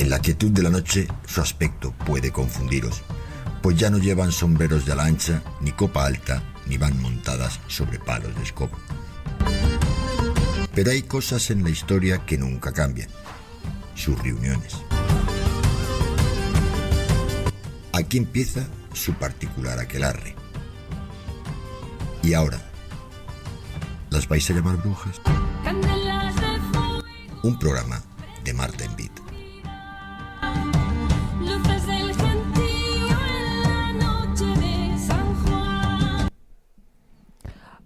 En la quietud de la noche su aspecto puede confundiros, pues ya no llevan sombreros de ala ancha, ni copa alta, ni van montadas sobre palos de escoba. Pero hay cosas en la historia que nunca cambian: sus reuniones. Aquí empieza su particular aquelarre. Y ahora, ¿las vais a llamar brujas? Un programa de Marta Envid.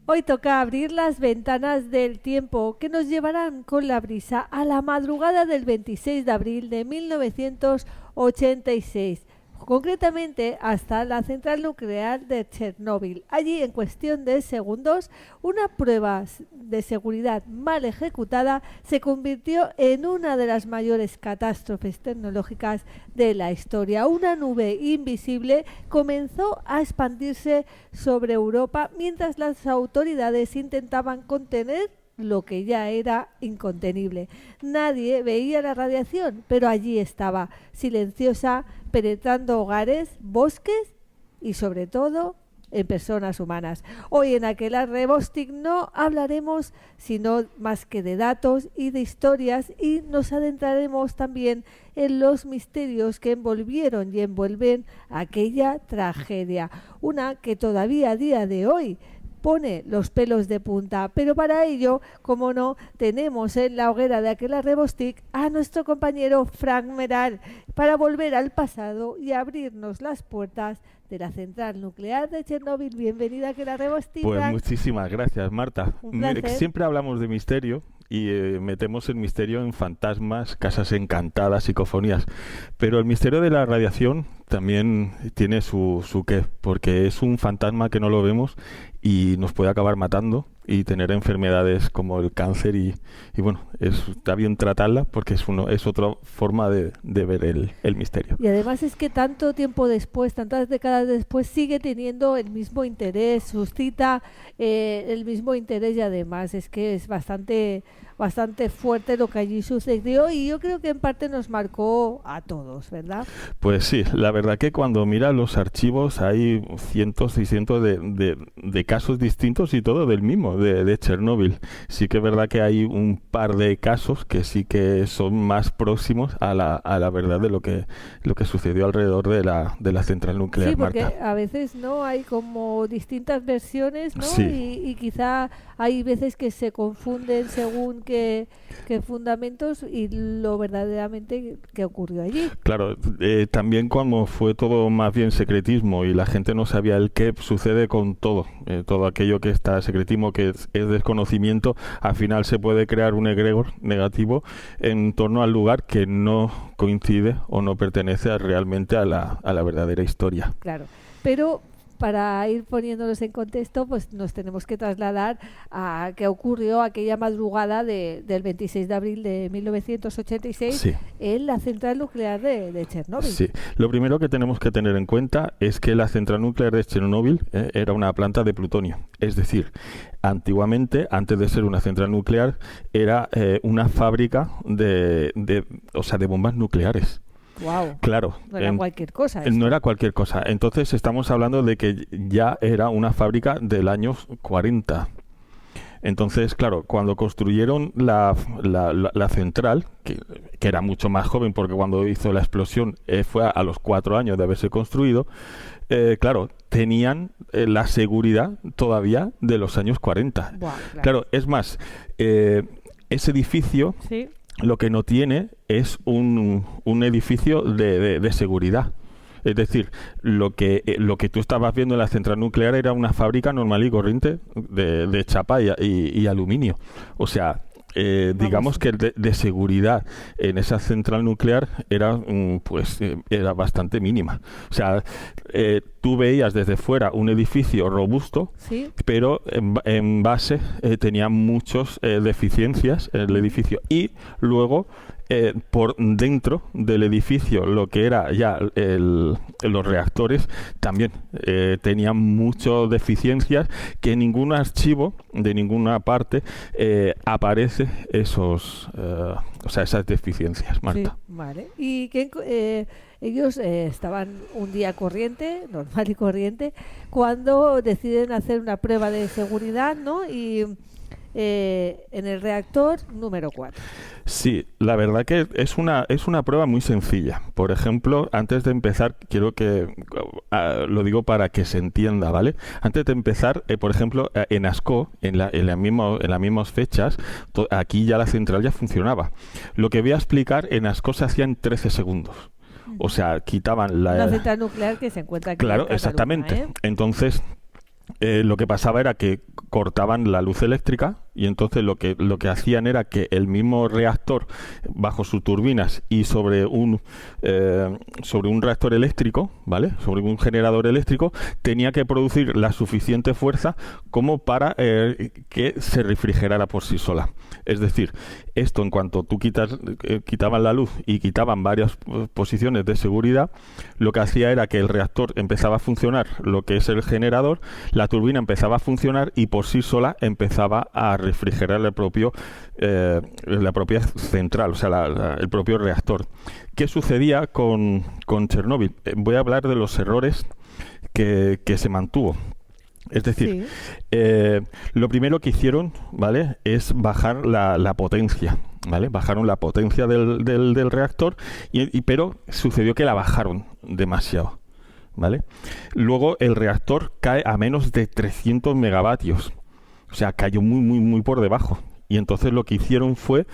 Hoy toca abrir las ventanas del tiempo que nos llevarán con la brisa a la madrugada del 26 de abril de 1986. Concretamente hasta la central nuclear de Chernóbil. Allí, en cuestión de segundos, una prueba de seguridad mal ejecutada se convirtió en una de las mayores catástrofes tecnológicas de la historia. Una nube invisible comenzó a expandirse sobre Europa mientras las autoridades intentaban contener lo que ya era incontenible. Nadie veía la radiación, pero allí estaba, silenciosa, penetrando hogares, bosques y sobre todo en personas humanas. Hoy en Aquelarre Bostik no hablaremos sino más que de datos y de historias, y nos adentraremos también en los misterios que envolvieron y envuelven aquella tragedia, una que todavía a día de hoy pone los pelos de punta. Pero para ello, como no, tenemos en la hoguera de Aquelarre Bostik a nuestro compañero Frank Meral para volver al pasado y abrirnos las puertas de la central nuclear de Chernóbil. Bienvenida a Aquelarre Bostik. Pues muchísimas gracias, Marta. Siempre hablamos de misterio y metemos el misterio en fantasmas, casas encantadas, psicofonías, pero el misterio de la radiación también tiene su qué, porque es un fantasma que no lo vemos y nos puede acabar matando y tener enfermedades como el cáncer y bueno, está bien tratarla porque es otra forma de ver el misterio. Y además es que tanto tiempo después, tantas décadas después, sigue teniendo el mismo interés, suscita el mismo interés, y además es que es bastante fuerte lo que allí sucedió, y yo creo que en parte nos marcó a todos, ¿verdad? Pues sí, la verdad que cuando miras los archivos hay cientos y cientos de casos distintos y todo del mismo, de Chernóbil. Sí que es verdad que hay un par de casos que sí que son más próximos a la verdad de lo que sucedió alrededor de la central nuclear. Sí, porque Marta, a veces no hay como distintas versiones, ¿no? Sí. Y quizá hay veces que se confunden según qué fundamentos y lo verdaderamente que ocurrió allí. Claro, también como fue todo más bien secretismo y la gente no sabía el qué sucede con todo aquello que está secretismo, que es desconocimiento, al final se puede crear un egregor negativo en torno al lugar que no coincide o no pertenece realmente a la verdadera historia. Claro, pero para ir poniéndolos en contexto, pues nos tenemos que trasladar a qué ocurrió aquella madrugada del 26 de abril de 1986 Sí. en la central nuclear de Chernóbil. Sí, lo primero que tenemos que tener en cuenta es que la central nuclear de Chernóbil era una planta de plutonio. Es decir, antiguamente, antes de ser una central nuclear, era una fábrica de bombas nucleares. Wow. Claro. No era cualquier cosa. Esto. No era cualquier cosa. Entonces estamos hablando de que ya era una fábrica del año 40. Entonces, claro, cuando construyeron la central, que era mucho más joven porque cuando hizo la explosión fue a los 4 años de haberse construido, claro, tenían la seguridad todavía de los años 40. Wow, claro, es más, ese edificio... Sí. Lo que no tiene es un edificio de seguridad. Es decir, lo que tú estabas viendo en la central nuclear era una fábrica normal y corriente de chapa y aluminio. O sea, digamos que de seguridad en esa central nuclear era bastante mínima. O sea, tú veías desde fuera un edificio robusto, ¿sí? Pero en base tenía muchas deficiencias en el edificio, y luego por dentro del edificio, lo que era ya los reactores, también tenían muchas deficiencias que en ningún archivo de ninguna parte aparece o sea, esas deficiencias, Marta. Sí, vale. Y que ellos estaban un día corriente, normal y corriente, cuando deciden hacer una prueba de seguridad, ¿no? Y en el reactor número 4. Sí, la verdad que es una prueba muy sencilla. Por ejemplo, antes de empezar, quiero que lo digo para que se entienda, ¿vale? Antes de empezar, por ejemplo, en Ascó, en las mismas fechas, aquí ya la central ya funcionaba. Lo que voy a explicar en Ascó se hacía en 13 segundos. O sea, quitaban la central nuclear que se encuentra aquí Claro, en Cataluña, exactamente. Entonces, lo que pasaba era que cortaban la luz eléctrica y entonces lo que hacían era que el mismo reactor, bajo sus turbinas y sobre un reactor eléctrico, ¿vale? Sobre un generador eléctrico, tenía que producir la suficiente fuerza como para que se refrigerara por sí sola. Es decir, esto en cuanto tú quitaban la luz y quitaban varias posiciones de seguridad, lo que hacía era que el reactor empezaba a funcionar, lo que es el generador, la turbina empezaba a funcionar y por sí sola empezaba a refrigerar la propia central, o sea, el propio reactor. ¿Qué sucedía con Chernóbil? Voy a hablar de los errores que se mantuvo. Es decir, lo primero que hicieron, ¿vale?, es bajar la potencia, ¿vale? Bajaron la potencia del reactor, pero sucedió que la bajaron demasiado, ¿vale? Luego el reactor cae a menos de 300 megavatios. O sea, cayó muy por debajo. Y entonces lo que hicieron fue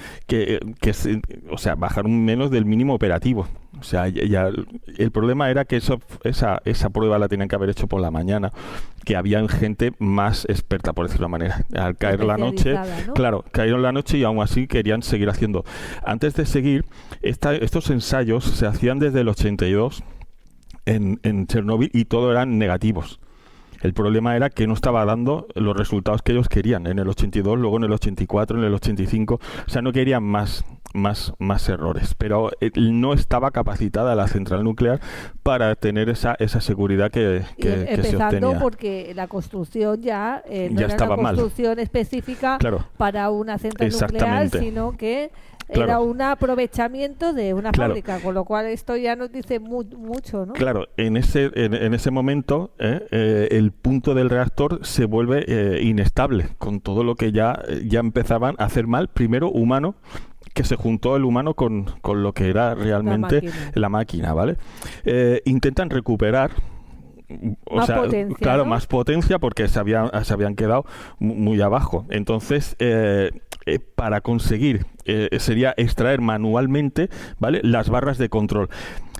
bajaron menos del mínimo operativo. O sea, ya el problema era que esa prueba la tenían que haber hecho por la mañana, que había gente más experta, por decirlo de una manera. Al caer la noche, ¿no? Claro, cayeron la noche y aún así querían seguir haciendo. Antes de seguir, estos ensayos se hacían desde el 82 en Chernóbil y todo eran negativos. El problema era que no estaba dando los resultados que ellos querían en el 82, luego en el 84, en el 85. O sea, no querían más errores. Pero no estaba capacitada la central nuclear para tener esa seguridad que se obtenía. Empezando porque la construcción ya no era estaba una construcción específica para una central nuclear, sino que era un aprovechamiento de una fábrica, con lo cual esto ya nos dice mucho, ¿no? Claro, en ese momento el punto del reactor se vuelve inestable, con todo lo que ya empezaban a hacer mal, primero humano, que se juntó el humano con lo que era realmente la máquina, ¿vale? Intentan recuperar más potencia porque se habían quedado muy abajo. Entonces, para conseguir sería extraer manualmente, ¿vale?, las barras de control.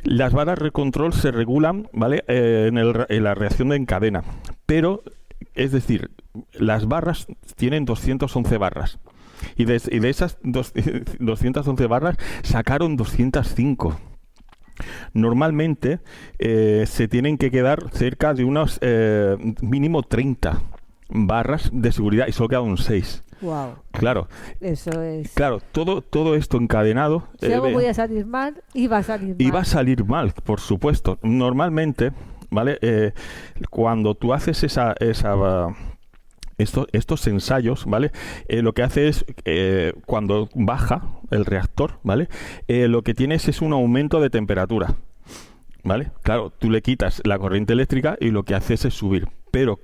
Las barras de control se regulan, ¿vale?, en la reacción en cadena, pero, es decir, las barras tienen 211 barras. Y de esas 211 barras sacaron 205. Normalmente se tienen que quedar cerca de unos mínimo 30 barras de seguridad y solo quedaron 6. Wow. Claro. Eso es. Claro, todo esto encadenado. Si algo voy a salir mal, iba a salir mal. Iba a salir mal, por supuesto. Normalmente, ¿vale? Cuando tú haces estos ensayos, ¿vale? Lo que hace es, cuando baja el reactor, ¿vale?, lo que tienes es un aumento de temperatura, ¿vale? Claro, tú le quitas la corriente eléctrica y lo que haces es subir, pero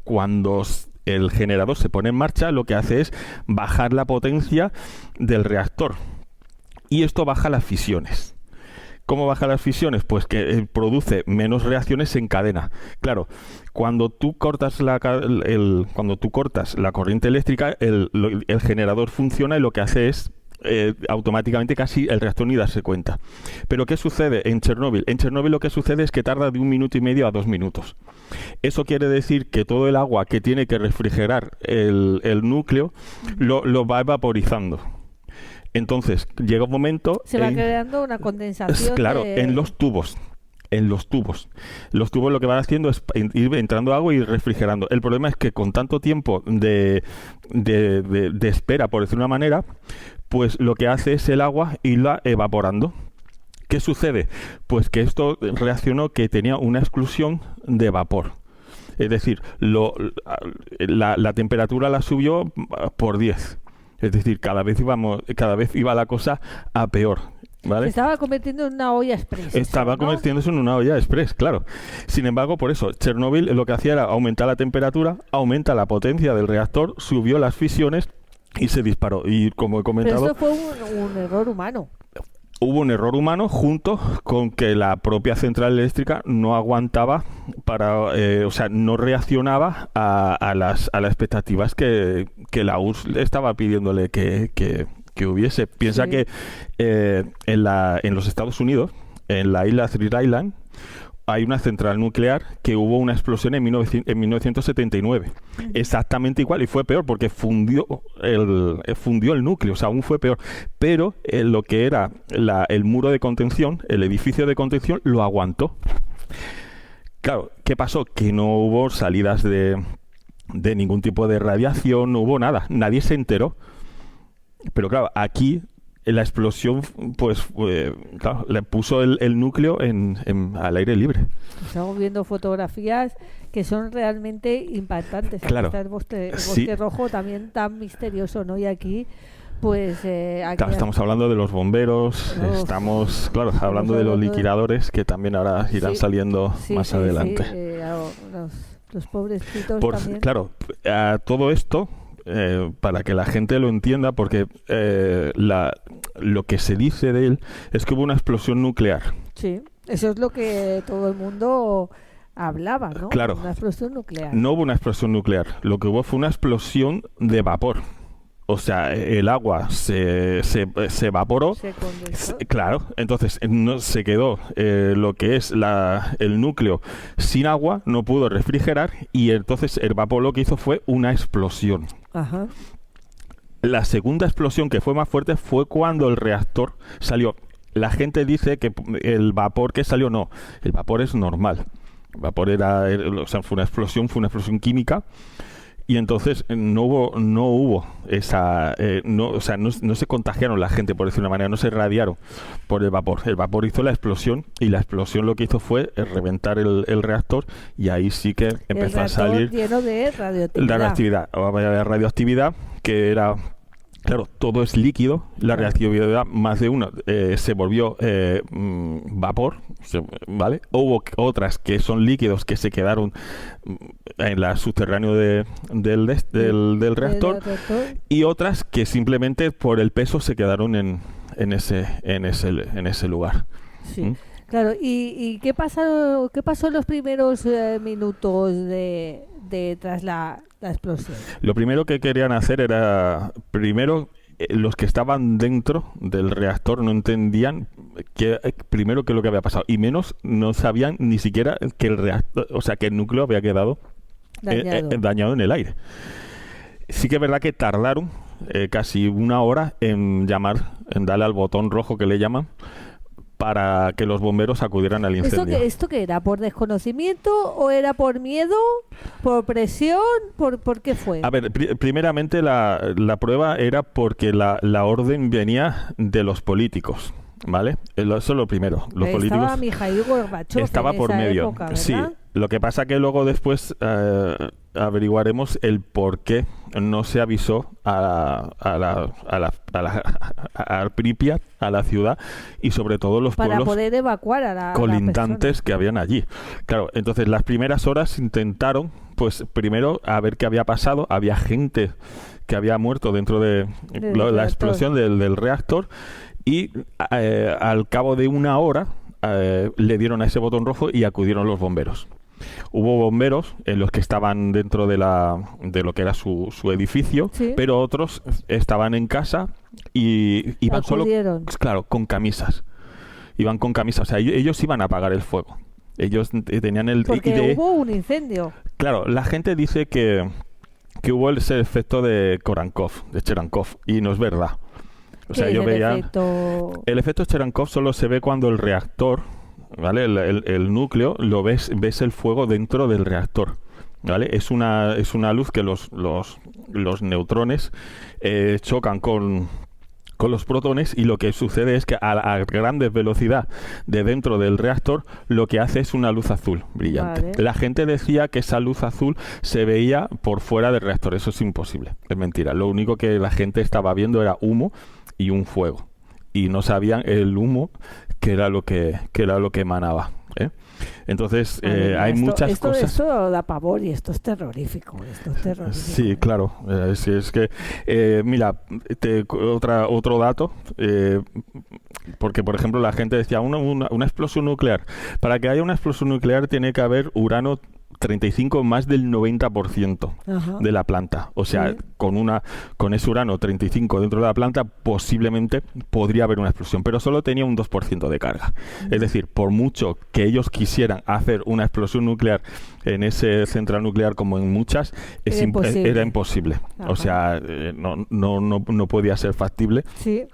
cuando el generador se pone en marcha, lo que hace es bajar la potencia del reactor y esto baja las fisiones. ¿Cómo baja las fisiones? Pues que produce menos reacciones en cadena. Claro, cuando tú cortas la corriente eléctrica, el generador funciona y lo que hace es automáticamente casi el reactor ni darse cuenta. Pero ¿qué sucede en Chernóbil? En Chernóbil lo que sucede es que tarda de 1 minuto y medio a 2 minutos. Eso quiere decir que todo el agua que tiene que refrigerar el núcleo lo va evaporizando. Entonces, llega un momento... Se va creando una condensación. Claro, en los tubos. Los tubos lo que van haciendo es ir entrando agua y refrigerando. El problema es que con tanto tiempo de espera, por decir una manera, pues lo que hace es el agua irla evaporando. ¿Qué sucede? Pues que esto reaccionó que tenía una exclusión de vapor. Es decir, la temperatura la subió por 10. Es decir, cada vez iba la cosa a peor. ¿Vale? Se estaba convirtiendo en una olla express. Estaba ¿no? convirtiéndose en una olla express, claro. Sin embargo, por eso, Chernóbil lo que hacía era aumentar la temperatura, aumenta la potencia del reactor, subió las fisiones y se disparó. Y como he comentado... Pero eso fue un error humano. Hubo un error humano junto con que la propia central eléctrica no aguantaba no reaccionaba a las expectativas que la URSS estaba pidiéndole que hubiese. Piensa que en los Estados Unidos, en la isla Three Island, hay una central nuclear que hubo una explosión en 1979. Exactamente igual, y fue peor porque fundió el núcleo, o sea, aún fue peor. Pero lo que era el muro de contención, el edificio de contención, lo aguantó. Claro, ¿qué pasó? Que no hubo salidas de ningún tipo de radiación, no hubo nada, nadie se enteró. Pero claro, aquí la explosión claro, le puso el núcleo al aire libre. Estamos viendo fotografías que son realmente impactantes. Claro. Aquí está el bosque rojo también tan misterioso, ¿no? Y aquí, pues... claro, estamos hablando de los bomberos, estamos hablando de los liquidadores que también ahora irán saliendo más adelante. Los pobrecitos también. Claro, a todo esto... para que la gente lo entienda, porque lo que se dice de él es que hubo una explosión nuclear. Sí, eso es lo que todo el mundo hablaba, ¿no? Claro. Una explosión nuclear. No hubo una explosión nuclear, lo que hubo fue una explosión de vapor. O sea, el agua se evaporó. Se condensó. Claro, entonces no se quedó lo que es el núcleo sin agua, no pudo refrigerar y entonces el vapor lo que hizo fue una explosión. Ajá. La segunda explosión, que fue más fuerte, fue cuando el reactor salió. La gente dice que el vapor que salió, no, el vapor es normal. El vapor fue una explosión química. Y entonces no hubo esa... no se contagiaron la gente, por decir una manera, no se irradiaron por el vapor. El vapor hizo la explosión y la explosión lo que hizo fue reventar el reactor y ahí sí que empezó a salir... lleno de radioactividad. Radioactividad que era... Claro, todo es líquido, la reactividad más de uno se volvió vapor, ¿vale? Hubo otras que son líquidos que se quedaron en el subterráneo del reactor y otras que simplemente por el peso se quedaron en ese lugar. Sí. ¿Mm? Claro, ¿y qué pasó en los primeros minutos tras la explosión? Lo primero que querían hacer era, los que estaban dentro del reactor no entendían primero qué es lo que había pasado y menos no sabían ni siquiera que el reactor, o sea, que el núcleo había quedado dañado en el aire. Sí que es verdad que tardaron casi una hora en darle al botón rojo que le llaman, para que los bomberos acudieran al incendio. ¿Esto qué era? ¿Por desconocimiento o era por miedo? ¿Por presión? ¿Por qué fue? A ver, primeramente la prueba era porque la orden venía de los políticos, ¿vale? Eso es lo primero. Los políticos... Mikhail Gorbachev estaba por medio. Época, ¿verdad? Sí. Lo que pasa que luego después averiguaremos el por qué no se avisó a Pripyat, a la ciudad, y sobre todo los para pueblos poder evacuar a la colindantes persona que habían allí. Claro, entonces las primeras horas intentaron, pues primero a ver qué había pasado. Había gente que había muerto dentro de la explosión del reactor y al cabo de una hora le dieron a ese botón rojo y acudieron los bomberos. Hubo bomberos en los que estaban dentro de lo que era su edificio, ¿sí? Pero otros estaban en casa y iban solo, claro, con camisas. Iban con camisas, o sea, ellos iban a apagar el fuego. Ellos tenían porque hubo un incendio. Claro, la gente dice que hubo ese efecto de Cherenkov, y no es verdad. O sea, yo veía... El efecto Cherenkov solo se ve cuando el reactor, ¿vale? El núcleo, ves el fuego dentro del reactor, ¿vale? Es una luz que los neutrones chocan con con los protones, y lo que sucede es que a grandes velocidad de dentro del reactor lo que hace es una luz azul brillante. Vale. La gente decía que esa luz azul se veía por fuera del reactor. Eso es imposible, es mentira. Lo único que la gente estaba viendo era humo y un fuego, y no sabían el humo que era lo que emanaba, ¿eh? Entonces hay muchas cosas. Esto da pavor y esto es terrorífico. Sí, claro. Es que, mira, otro dato, porque por ejemplo la gente decía una explosión nuclear. Para que haya una explosión nuclear tiene que haber uranio 35 más del 90% Ajá. de la planta. O sea, Sí. con ese uranio 35 dentro de la planta posiblemente podría haber una explosión, pero solo tenía un 2% de carga. Es decir, por mucho que ellos quisieran hacer una explosión nuclear en ese central nuclear como en muchas, era imposible. Ajá. O sea, no podía ser factible. Sí.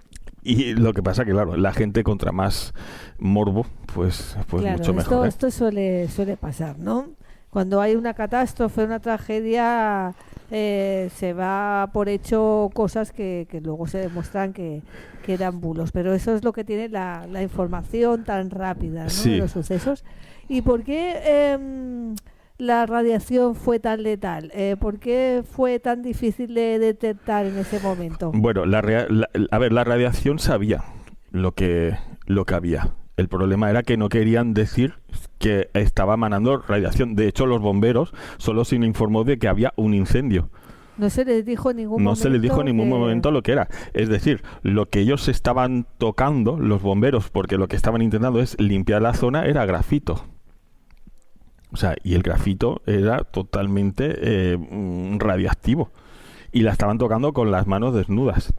Y lo que pasa que, claro, la gente contra más morbo, pues Claro, mucho mejor. esto suele pasar, ¿no? Cuando hay una catástrofe, una tragedia, se va por hecho cosas que luego se demuestran que eran bulos. Pero eso es lo que tiene la información tan rápida, ¿no? Sí. De los sucesos. ¿Y por qué la radiación fue tan letal? ¿Por qué fue tan difícil de detectar en ese momento? Bueno, la radiación sabía lo que había. El problema era que no querían decir que estaba emanando radiación. De hecho, los bomberos solo se informó de que había un incendio. No se les dijo en ningún momento. No se les dijo en ningún que- momento lo que era. Es decir, lo que ellos estaban tocando, los bomberos, porque lo que estaban intentando es limpiar la zona, era grafito. O sea, y el grafito era totalmente radiactivo. Y la estaban tocando con las manos desnudas.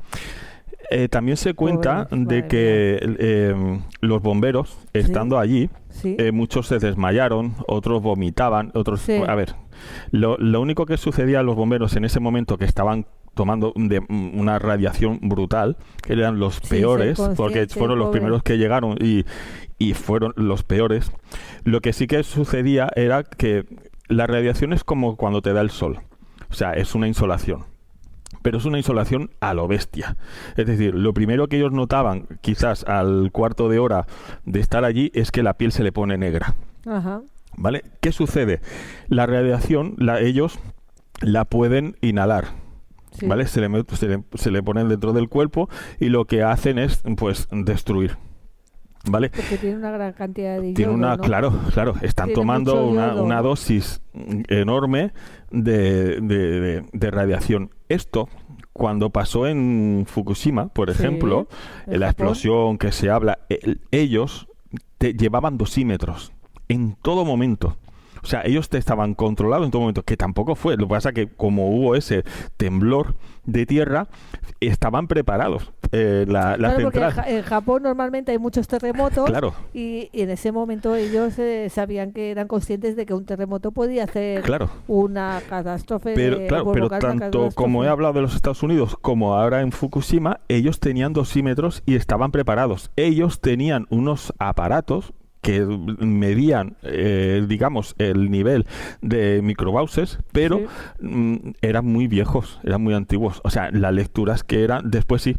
También se cuenta Pobre, de madre que los bomberos, estando allí, Sí. muchos se desmayaron, otros vomitaban, otros... Sí. A ver, lo único que sucedía a los bomberos en ese momento, que estaban tomando una radiación brutal, que eran los Sí, peores, ser porque consciente, fueron los pobre. primeros que llegaron y fueron los peores. Lo que sí que sucedía era que la radiación es como cuando te da el sol. O sea, es una insolación. Pero es una insolación a lo bestia. Es decir, lo primero que ellos notaban, quizás al cuarto de hora de estar allí, es que la piel se le pone negra. Ajá. ¿Vale? ¿Qué sucede? La radiación, ellos la pueden inhalar. Sí. ¿Vale? Se le ponen dentro del cuerpo y lo que hacen es, pues, destruir. ¿Vale? Porque tiene una gran cantidad de Tiene yodo, ¿no? claro, están Tiene tomando mucho yodo. una dosis enorme de radiación. Esto, cuando pasó en Fukushima, por Sí, ejemplo, en la Japón. explosión que se habla, ellos llevaban dosímetros en todo momento. O sea, ellos te estaban controlados en todo momento, que tampoco fue. Lo que pasa es que como hubo ese temblor de tierra, estaban preparados. La Claro, porque central. en Japón normalmente hay muchos terremotos Claro. y en ese momento ellos sabían que eran conscientes de que un terremoto podía hacer Claro. una catástrofe. Pero, claro, pero provocar una tanto como he catástrofe. hablado de los Estados Unidos como ahora en Fukushima, ellos tenían dosímetros y estaban preparados. Ellos tenían unos aparatos que medían, digamos, el nivel de microbauses, pero eran muy viejos, eran muy antiguos. O sea, las lecturas que eran, después sí,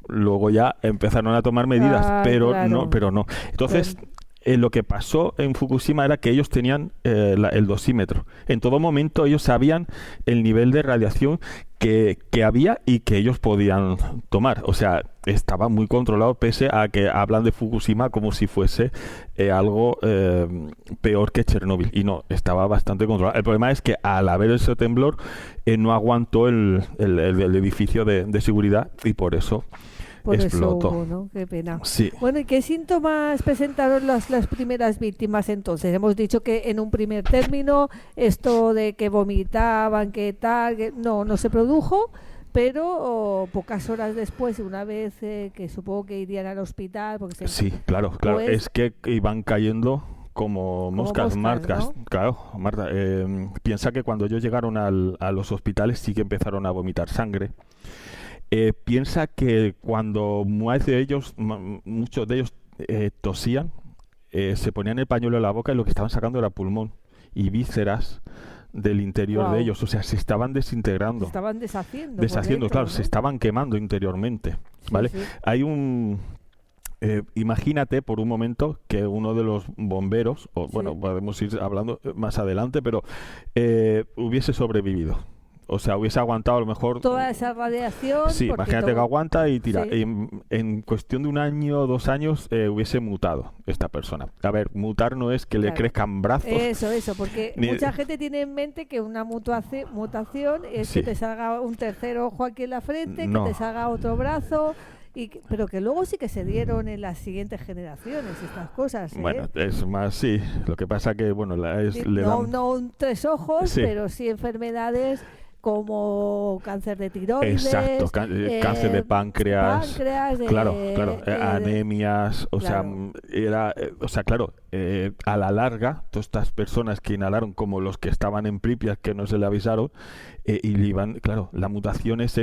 luego ya empezaron a tomar medidas, Ah, pero claro. no. Entonces, lo que pasó en Fukushima era que ellos tenían el dosímetro. En todo momento ellos sabían el nivel de radiación que había y que ellos podían tomar. O sea, estaba muy controlado, pese a que hablan de Fukushima como si fuese algo peor que Chernóbil. Y no, estaba bastante controlado. El problema es que al haber ese temblor no aguantó el edificio de seguridad y por eso Por explotó. eso hubo, ¿no? Qué pena. Sí. Bueno, ¿y qué síntomas presentaron las primeras víctimas entonces? Hemos dicho que en un primer término esto de que vomitaban, que tal, que no se produjo, pero pocas horas después, una vez que supongo que irían al hospital, porque Sí, claro. Pues- Es que iban cayendo como moscas, moscas, ¿no? Claro, Marta, piensa que cuando ellos llegaron a los hospitales sí que empezaron a vomitar sangre. Piensa que cuando muchos de ellos tosían, se ponían el pañuelo en la boca y lo que estaban sacando era pulmón y vísceras del interior de ellos, o sea, se estaban desintegrando. Se estaban deshaciendo. Deshaciendo, dentro, claro, ¿no? se estaban quemando interiormente, ¿vale? Sí. Hay un... imagínate por un momento que uno de los bomberos, o bueno, podemos ir hablando más adelante, pero hubiese sobrevivido. O sea, hubiese aguantado a lo mejor... Toda esa radiación... Sí, imagínate que aguanta y tira. Sí. En cuestión de 1 año o 2 años hubiese mutado esta persona. A ver, mutar no es que le crezcan brazos. Eso, porque mucha gente tiene en mente que una mutación es que te salga un tercer ojo aquí en la frente, que te salga otro brazo... pero que luego sí que se dieron en las siguientes generaciones estas cosas, ¿eh? Bueno, es más, sí. Lo que pasa que, bueno, no 3 ojos, pero sí enfermedades como cáncer de tiroides, exacto, cáncer de páncreas, claro, anemias, o sea, claro, a la larga, todas estas personas que inhalaron, como los que estaban en Pripyat, que no se le avisaron, y iban, claro, la mutación es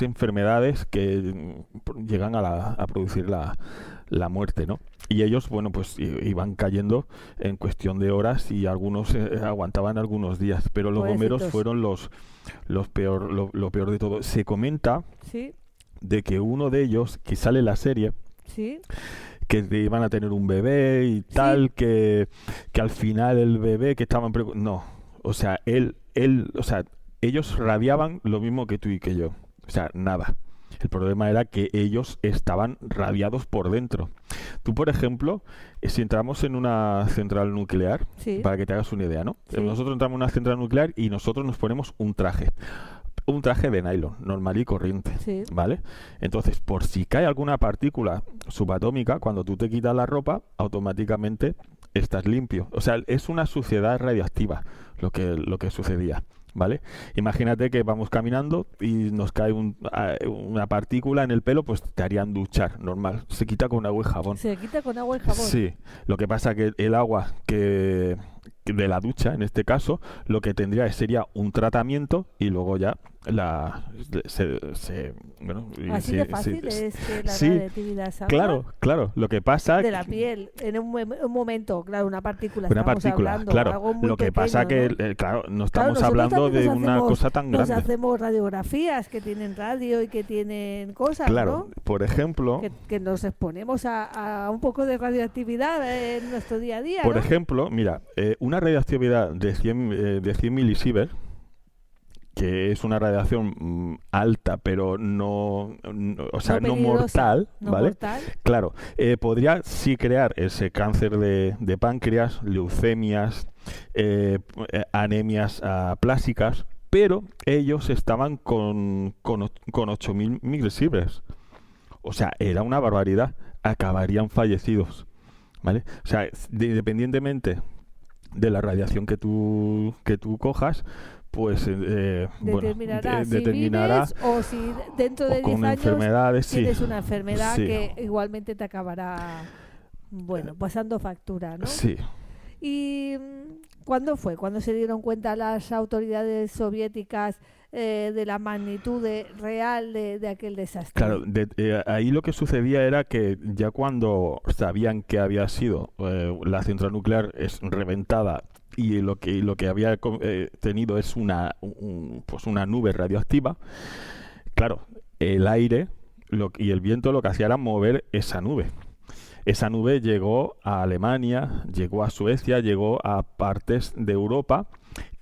enfermedades que llegan a producir la muerte, ¿no? Y ellos, bueno, pues iban cayendo en cuestión de horas y algunos aguantaban algunos días, pero los bomberos fueron lo peor de todo. Se comenta de que uno de ellos, que sale en la serie, que iban a tener un bebé y tal, que al final el bebé que estaban... No, o sea, ellos radiaban lo mismo que tú y que yo. O sea, nada. El problema era que ellos estaban radiados por dentro. Tú, por ejemplo, si entramos en una central nuclear, para que te hagas una idea, ¿no? Nosotros entramos en una central nuclear y nosotros nos ponemos un traje de nylon, normal y corriente, ¿vale? Entonces, por si cae alguna partícula subatómica, cuando tú te quitas la ropa, automáticamente estás limpio. O sea, es una suciedad radiactiva lo que sucedía. ¿Vale? Imagínate que vamos caminando y nos cae una partícula en el pelo, pues te harían duchar, normal. Se quita con agua y jabón. Se quita con agua y jabón. Sí. Lo que pasa que el agua que de la ducha, en este caso, lo que tendría sería un tratamiento y luego ya así de fácil es que la radioactividad salga. Claro. Lo que pasa de la piel en un momento, claro, una partícula. Hablando, claro. Algo muy lo que pequeño, pasa ¿no? Que no estamos hablando de una cosa tan grande. Nos hacemos radiografías que tienen radio y que tienen cosas, claro, ¿no? Por ejemplo, que nos exponemos a un poco de radioactividad en nuestro día a día. Por ¿no? ejemplo, mira, una radioactividad de 100 milisievert, que es una radiación alta, pero no mortal, ¿vale? Mortal. Claro, podría sí crear ese cáncer de páncreas, leucemias, anemias plásicas, pero ellos estaban con 8.000 milisieverts. O sea, era una barbaridad. Acabarían fallecidos, ¿vale? O sea, Determinará de la radiación que tú cojas, pues determinará si vives o si dentro de 10 años tienes una enfermedad que igualmente te acabará pasando factura, ¿no? Sí. ¿Y cuándo fue? ¿Cuándo se dieron cuenta las autoridades soviéticas de la magnitud real de aquel desastre? Claro, ahí lo que sucedía era que ya cuando sabían que había sido la central nuclear es reventada y lo que había tenido es una nube radioactiva, claro, el aire y el viento lo que hacía era mover esa nube. Esa nube llegó a Alemania, llegó a Suecia, llegó a partes de Europa,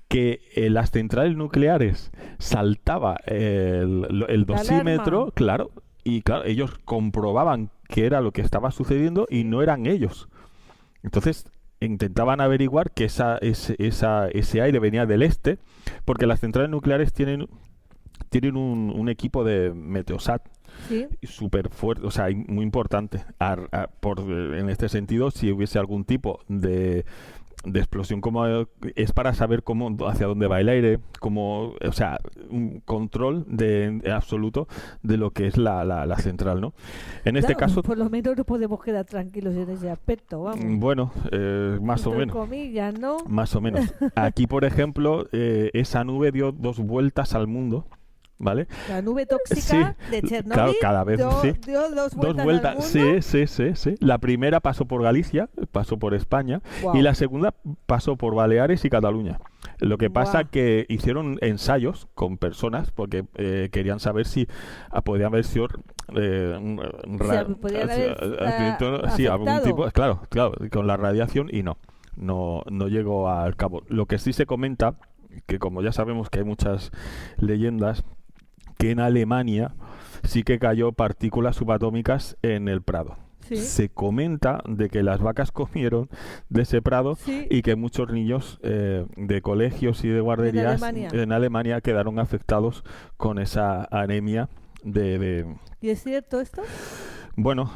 que en las centrales nucleares saltaba el dosímetro, claro, y claro, ellos comprobaban qué era lo que estaba sucediendo y no eran ellos. Entonces intentaban averiguar que ese aire venía del este, porque las centrales nucleares tienen un equipo de Meteosat súper fuerte, o sea, muy importante. En este sentido, si hubiese algún tipo de explosión, como es para saber hacia dónde va el aire, o sea, un control absoluto de lo que es la central, ¿no? En este caso, por lo menos no podemos quedar tranquilos en ese aspecto, vamos. Bueno, más o menos. Comillas, ¿no? Más o menos. Aquí, por ejemplo, esa nube dio 2 vueltas al mundo, ¿vale? La nube tóxica de Chernóbil, claro, cada vez dio dos vueltas al sí, mundo. sí. La primera pasó por Galicia, pasó por España, Wow. y la segunda pasó por Baleares y Cataluña. Lo que pasa Guau. que hicieron ensayos con personas porque querían saber si podía haber sido podían haber sí, algún afectado. tipo, claro, con la radiación, y no llegó al cabo. Lo que sí se comenta, que como ya sabemos que hay muchas leyendas, que en Alemania sí que cayó partículas subatómicas en el Prado. Sí. Se comenta de que las vacas comieron de ese prado, Sí. y que muchos niños de colegios y de guarderías en Alemania quedaron afectados con esa anemia ¿Y es cierto esto? Bueno,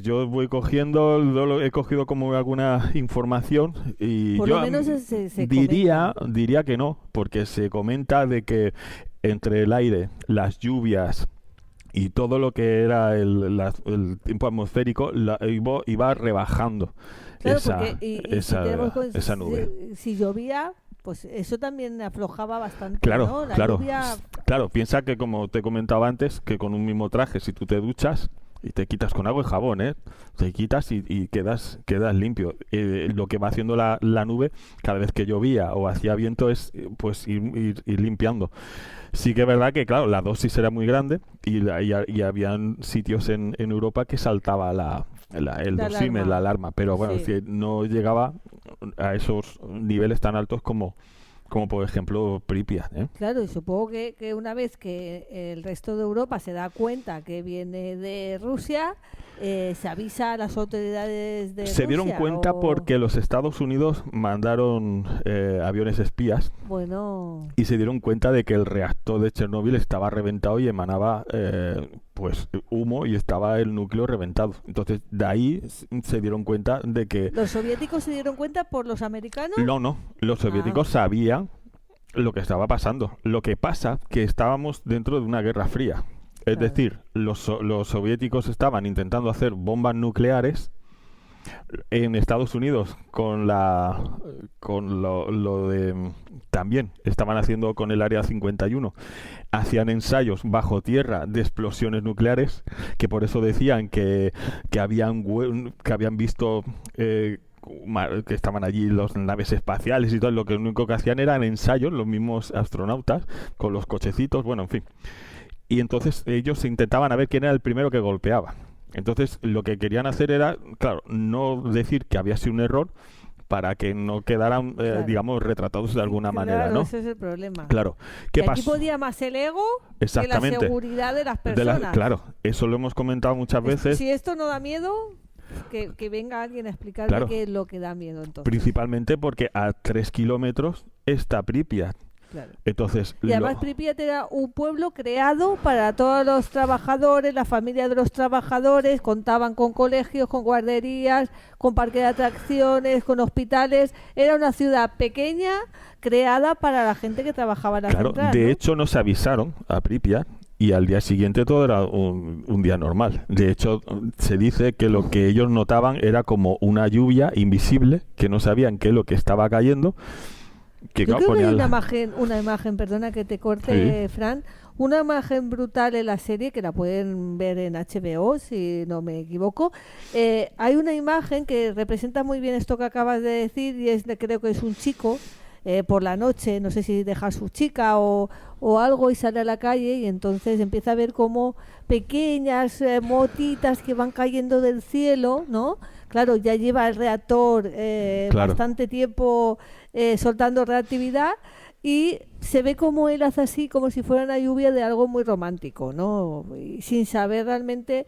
yo voy he cogido como alguna información, y Por yo lo menos se diría comenta. que no, porque se comenta de que entre el aire, las lluvias y todo lo que era el tiempo atmosférico iba rebajando Claro, esa, porque esa nube. Si llovía, pues eso también aflojaba bastante, Claro, ¿no? La claro. lluvia. Claro, piensa que, como te comentaba antes, que con un mismo traje, si tú te duchas y te quitas con agua y jabón, te quitas y quedas limpio. Lo que va haciendo la nube cada vez que llovía o hacía viento es pues ir limpiando. Sí que es verdad que, claro, la dosis era muy grande, y habían sitios en Europa que saltaba el dosímetro, la alarma, pero bueno, Sí. es que no llegaba a esos niveles tan altos como por ejemplo Pripyat, ¿eh? Claro, y supongo que una vez que el resto de Europa se da cuenta que viene de Rusia, se avisa a las autoridades de Se dieron Rusia, cuenta o- porque los Estados Unidos mandaron aviones espías, Bueno, y se dieron cuenta de que el reactor de Chernóbil estaba reventado y emanaba pues humo, y estaba el núcleo reventado. Entonces de ahí se dieron cuenta de que ¿los soviéticos se dieron cuenta por los americanos? no, los soviéticos sabían lo que estaba pasando. Lo que pasa que estábamos dentro de una guerra fría. Es Claro. decir, los soviéticos estaban intentando hacer bombas nucleares. En Estados Unidos con lo de también estaban haciendo con el Área 51, hacían ensayos bajo tierra de explosiones nucleares, que por eso decían que habían visto que estaban allí las naves espaciales y todo. Lo único que hacían eran ensayos, los mismos astronautas con los cochecitos, bueno, en fin. Y entonces ellos intentaban a ver quién era el primero que golpeaba. Entonces lo que querían hacer era, claro, no decir que había sido un error, para que no quedaran, Claro. digamos, retratados de alguna manera, Claro, ¿no? ese es el problema. Claro. ¿Qué Que aquí pasó? podía más el ego que la Exactamente. seguridad de las personas. Claro, eso lo hemos comentado muchas veces. Si esto no da miedo, que venga alguien a explicarme Claro. qué es lo que da miedo entonces. Principalmente porque a 3 kilómetros está Pripyat. Claro. Entonces, Y además Pripyat era un pueblo creado para todos los trabajadores, la familia de los trabajadores, contaban con colegios, con guarderías, con parque de atracciones, con hospitales. Era una ciudad pequeña creada para la gente que trabajaba en la claro, central, de ¿no? hecho nos avisaron a Pripyat, y al día siguiente todo era un día normal. De hecho, se dice que lo que ellos notaban era como una lluvia invisible, que no sabían qué es lo que estaba cayendo. Que, Yo claro, creo que hay ponía una imagen, perdona que te corte, Sí. Fran, una imagen brutal en la serie, que la pueden ver en HBO, si no me equivoco. Hay una imagen que representa muy bien esto que acabas de decir, y creo que es un chico, por la noche, no sé si deja a su chica o algo, y sale a la calle, y entonces empieza a ver como pequeñas motitas que van cayendo del cielo, ¿no? Claro, ya lleva el reactor Claro. bastante tiempo soltando reactividad, y se ve como él hace así, como si fuera una lluvia de algo muy romántico, ¿no? Y sin saber realmente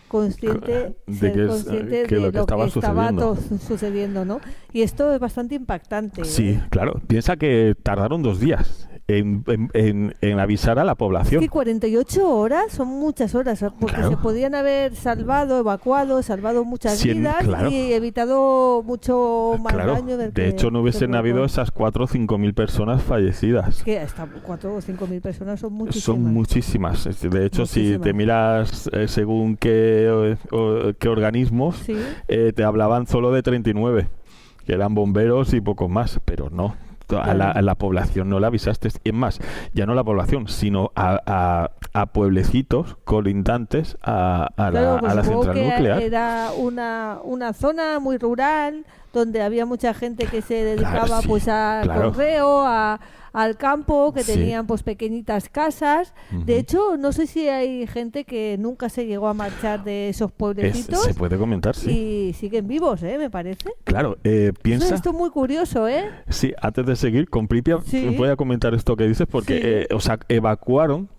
consciente De que lo que estaba sucediendo. sucediendo, ¿no? Y esto es bastante impactante. Sí, claro. Piensa que tardaron 2 días en avisar a la Es población. que 48 horas son muchas horas, porque Claro. se podían haber salvado muchas Sí, vidas, claro. y evitado mucho más Claro, daño del de que hecho no hubiesen se habido provocó. esas 4 o 5 mil personas fallecidas. Es que hasta 4 o 5 mil personas son muchísimas. Son muchísimas. De hecho, si Muchísimas. te miras según qué organismos, Sí. te hablaban solo de 39, que eran bomberos y pocos más, pero no. A la población no la avisaste. Y es más, ya no la población, sino a pueblecitos colindantes a la central nuclear. Era una zona muy rural donde había mucha gente que se dedicaba pues al correo, al campo, que tenían pues pequeñitas casas. De hecho, no sé si hay gente que nunca se llegó a marchar de esos pueblecitos. Se puede comentar, sí. Y siguen vivos, me parece. Claro, piensa... Esto es muy curioso, Sí, antes de seguir, con Pripyat voy a comentar esto que dices, porque evacuaron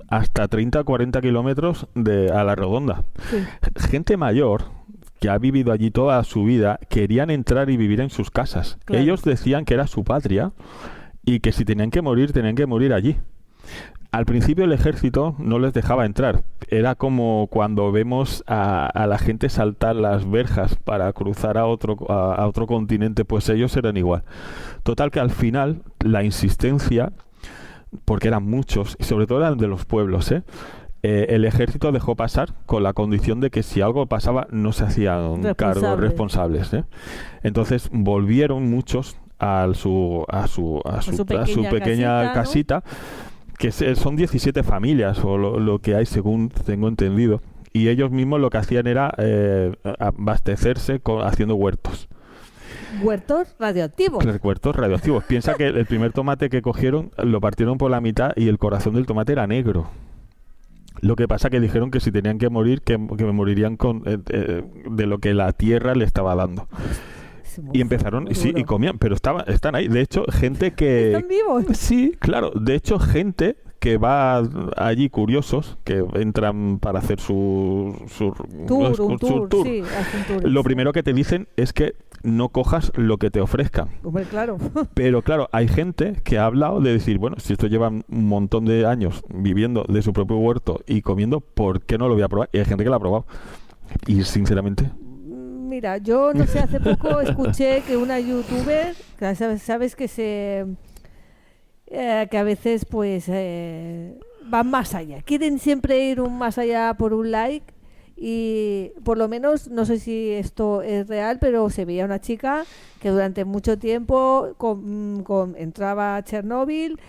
hasta 30-40 kilómetros a la redonda. Sí. Gente mayor que ha vivido allí toda su vida, querían entrar y vivir en sus casas. Claro. Ellos decían que era su patria y que si tenían que morir allí. Al principio el ejército no les dejaba entrar. Era como cuando vemos a la gente saltar las verjas para cruzar a otro continente, pues ellos eran igual. Total que al final la insistencia, porque eran muchos, y sobre todo eran de los pueblos, el ejército dejó pasar con la condición de que si algo pasaba no se hacían cargos responsables. Entonces volvieron muchos a su pequeña casita, ¿no? Que son 17 familias o lo que hay según tengo entendido, y ellos mismos lo que hacían era abastecerse haciendo huertos. ¿Huertos radioactivos? Huertos radioactivos. Piensa que el primer tomate que cogieron lo partieron por la mitad y el corazón del tomate era negro. Lo que pasa que dijeron que si tenían que morir, que morirían de lo que la tierra le estaba dando. Y empezaron, y comían, pero están ahí. De hecho, gente que... ¿Están vivos? Sí, claro. De hecho, que va allí curiosos, que entran para hacer su tour. Sí, hacen tours. Lo primero que te dicen es que no cojas lo que te ofrezcan. Hombre, claro. Pero claro, hay gente que ha hablado de decir, bueno, si esto llevan un montón de años viviendo de su propio huerto y comiendo, ¿por qué no lo voy a probar? Y hay gente que lo ha probado. Y sinceramente... Mira, yo no sé, hace poco escuché que una youtuber, que sabes que que a veces pues van más allá, quieren siempre ir más allá por un like, y por lo menos, no sé si esto es real, pero se veía una chica que durante mucho tiempo entraba a Chernóbil,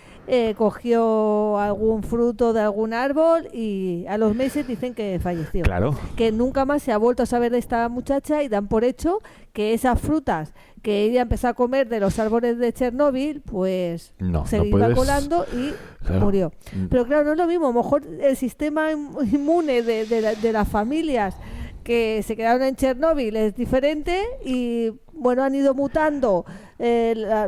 cogió algún fruto de algún árbol y a los meses dicen que falleció. Claro. Que nunca más se ha vuelto a saber de esta muchacha, y dan por hecho que esas frutas que ella empezó a comer de los árboles de Chernóbil, pues se iba colando y murió. Pero claro, no es lo mismo. A lo mejor el sistema inmune de las familias que se quedaron en Chernóbil es diferente, y bueno, han ido mutando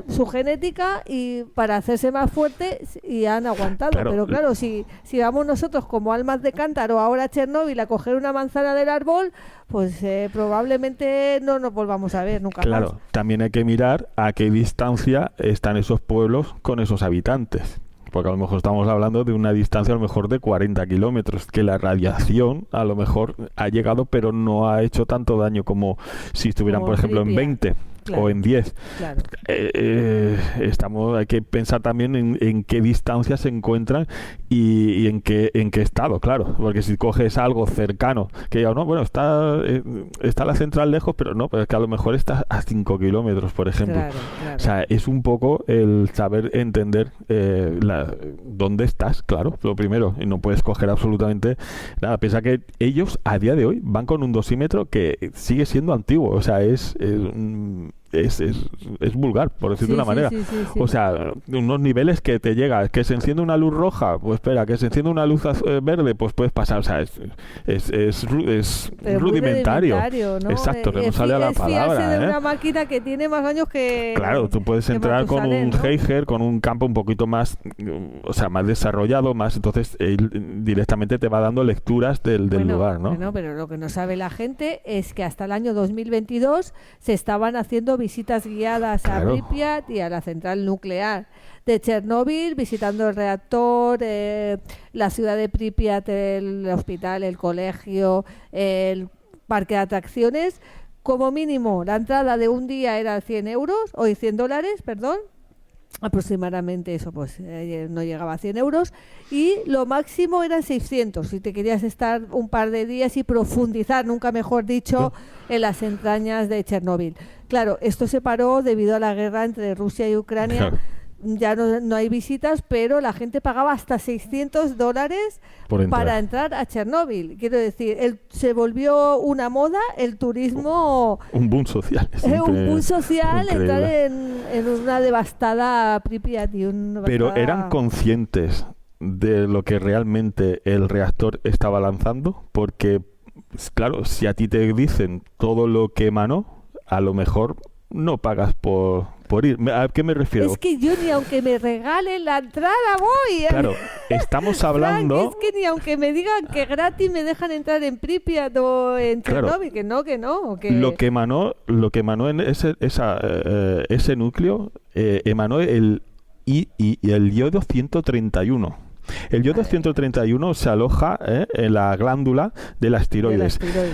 su genética y para hacerse más fuertes, y han aguantado. Claro. Pero claro, si vamos nosotros como almas de cántaro ahora a Chernóbil a coger una manzana del árbol, pues probablemente no nos volvamos a ver nunca más. Claro, también hay que mirar a qué distancia están esos pueblos con esos habitantes. Porque a lo mejor estamos hablando de una distancia a lo mejor de 40 kilómetros, que la radiación a lo mejor ha llegado, pero no ha hecho tanto daño como si estuvieran, por ejemplo, en 20 o en 10. Claro. Hay que pensar también en qué distancia se encuentran y en qué estado, claro. Porque si coges algo cercano, que ya no, bueno, está la central lejos, pero no, pero es que a lo mejor está a 5 kilómetros, por ejemplo. Claro. O sea, es un poco el saber entender dónde estás, claro, lo primero. Y no puedes coger absolutamente nada. Piensa que ellos a día de hoy van con un dosímetro que sigue siendo antiguo. O sea, es vulgar, por decirlo de una manera. Sí. O sea, unos niveles que te llega, que se enciende una luz roja, pues espera, que se enciende una luz verde, pues puedes pasar. O sea, es rudimentario, ¿no? Exacto, que no sale a la palabra. Es de una máquina que tiene más años que... Claro, tú puedes entrar con un Geiger, con un campo un poquito más, o sea, más desarrollado, entonces él directamente te va dando lecturas del lugar, ¿no? Bueno, pero lo que no sabe la gente es que hasta el año 2022 se estaban haciendo visitas guiadas a Pripyat y a la central nuclear de Chernóbil, visitando el reactor, la ciudad de Pripyat, el hospital, el colegio, el parque de atracciones. Como mínimo, la entrada de un día era 100 euros, o $100, perdón, aproximadamente eso, pues no llegaba a 100 euros, y lo máximo eran 600 si te querías estar un par de días y profundizar, nunca mejor dicho, en las entrañas de Chernóbil. Claro, esto se paró debido a la guerra entre Rusia y Ucrania. Claro. Ya no hay visitas, pero la gente pagaba hasta $600 Por entrar. para entrar a Chernóbil. Quiero decir, se volvió una moda el turismo, Un boom social. Es un boom social, entrar increíble. en una devastada Pripyat. Pero ¿eran conscientes de lo que realmente el reactor estaba lanzando? Porque, claro, si a ti te dicen todo lo que emanó, a lo mejor no pagas por ir. ¿A qué me refiero? Es que yo ni aunque me regalen la entrada voy. Claro, estamos hablando... Frank, es que ni aunque me digan que gratis me dejan entrar en Pripyat o en Claro. Chernóbil, que no. Lo que emanó en ese núcleo, emanó el yodo 131. El yodo 131 se aloja en la glándula de las tiroides.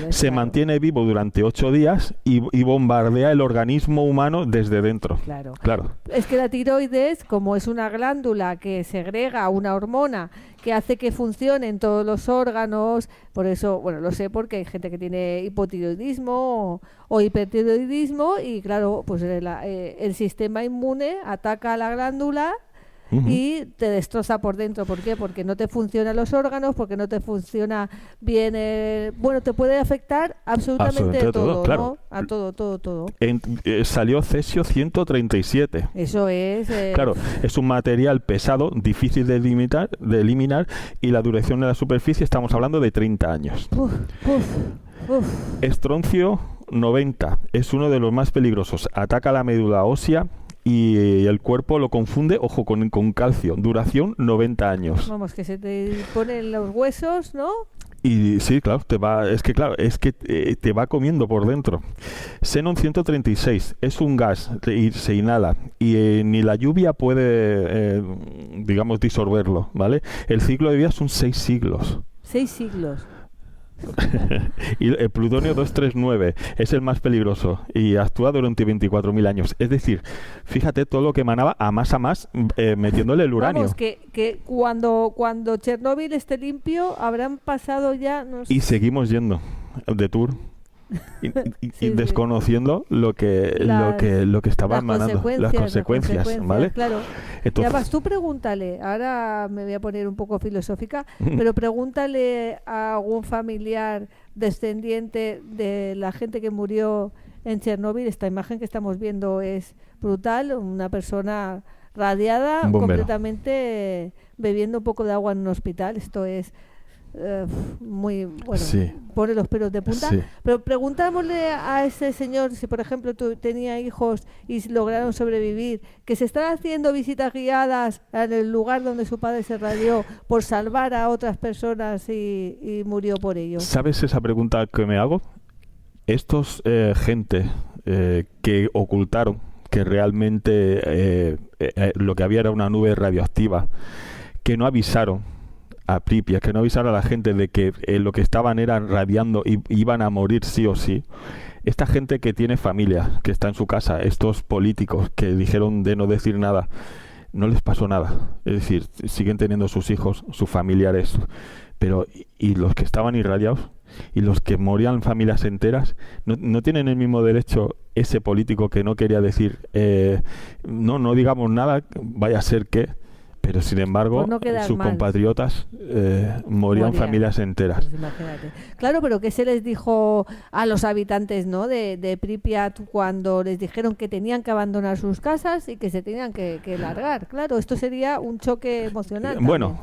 Se claro. mantiene vivo durante 8 días y bombardea el organismo humano desde dentro. Claro. Es que la tiroides, como es una glándula que segrega una hormona que hace que funcionen todos los órganos, por eso, bueno, lo sé porque hay gente que tiene hipotiroidismo o hipertiroidismo y claro, pues el sistema inmune ataca a la glándula y te destroza por dentro. ¿Por qué? Porque no te funcionan los órganos, porque no te funciona bien. Bueno, te puede afectar absolutamente todo, claro. ¿no? A todo. Salió cesio 137. Eso es. Claro, es un material pesado, difícil de eliminar y la duración de la superficie estamos hablando de 30 años. Estroncio 90 es uno de los más peligrosos. Ataca la médula ósea y el cuerpo lo confunde, ojo, con calcio. Duración 90 años. Vamos, que se te ponen los huesos, ¿no? Y sí, claro, te va comiendo por dentro. Xenón 136 es un gas y se inhala y ni la lluvia puede, digamos, disolverlo, ¿vale? El ciclo de vida son 6 siglos. 6 siglos. Y el plutonio 239 es el más peligroso y actúa durante 24.000 años. Es decir, fíjate todo lo que emanaba a más metiéndole el uranio. Vamos, que cuando Chernóbil esté limpio habrán pasado ya... Y seguimos yendo de tour y desconociendo lo que estaba emanando, las consecuencias, ¿vale? Claro. Entonces, y además tú pregúntale, ahora me voy a poner un poco filosófica, pero pregúntale a algún familiar descendiente de la gente que murió en Chernóbil. Esta imagen que estamos viendo es brutal, una persona radiada, completamente bebiendo un poco de agua en un hospital. Esto es muy bueno, sí. Pone los pelos de punta, sí. Pero preguntámosle a ese señor si por ejemplo tenía hijos y lograron sobrevivir, que se están haciendo visitas guiadas en el lugar donde su padre se radió por salvar a otras personas y murió por ello. ¿Sabes esa pregunta que me hago? Estos gente que ocultaron que realmente lo que había era una nube radioactiva, que no avisaron a Pripyat, que no avisaron a la gente de que lo que estaban era radiando y iban a morir sí o sí. Esta gente que tiene familia, que está en su casa, estos políticos que dijeron de no decir nada, no les pasó nada. Es decir, siguen teniendo sus hijos, sus familiares, pero y los que estaban irradiados y los que morían familias enteras, no tienen el mismo derecho ese político que no quería decir no digamos nada, vaya a ser que... Pero sin embargo, sus compatriotas morían familias enteras. Pues imagínate. Claro, pero ¿qué se les dijo a los habitantes, ¿no? de Pripyat cuando les dijeron que tenían que abandonar sus casas y que se tenían que largar? Claro, esto sería un choque emocional. Bueno,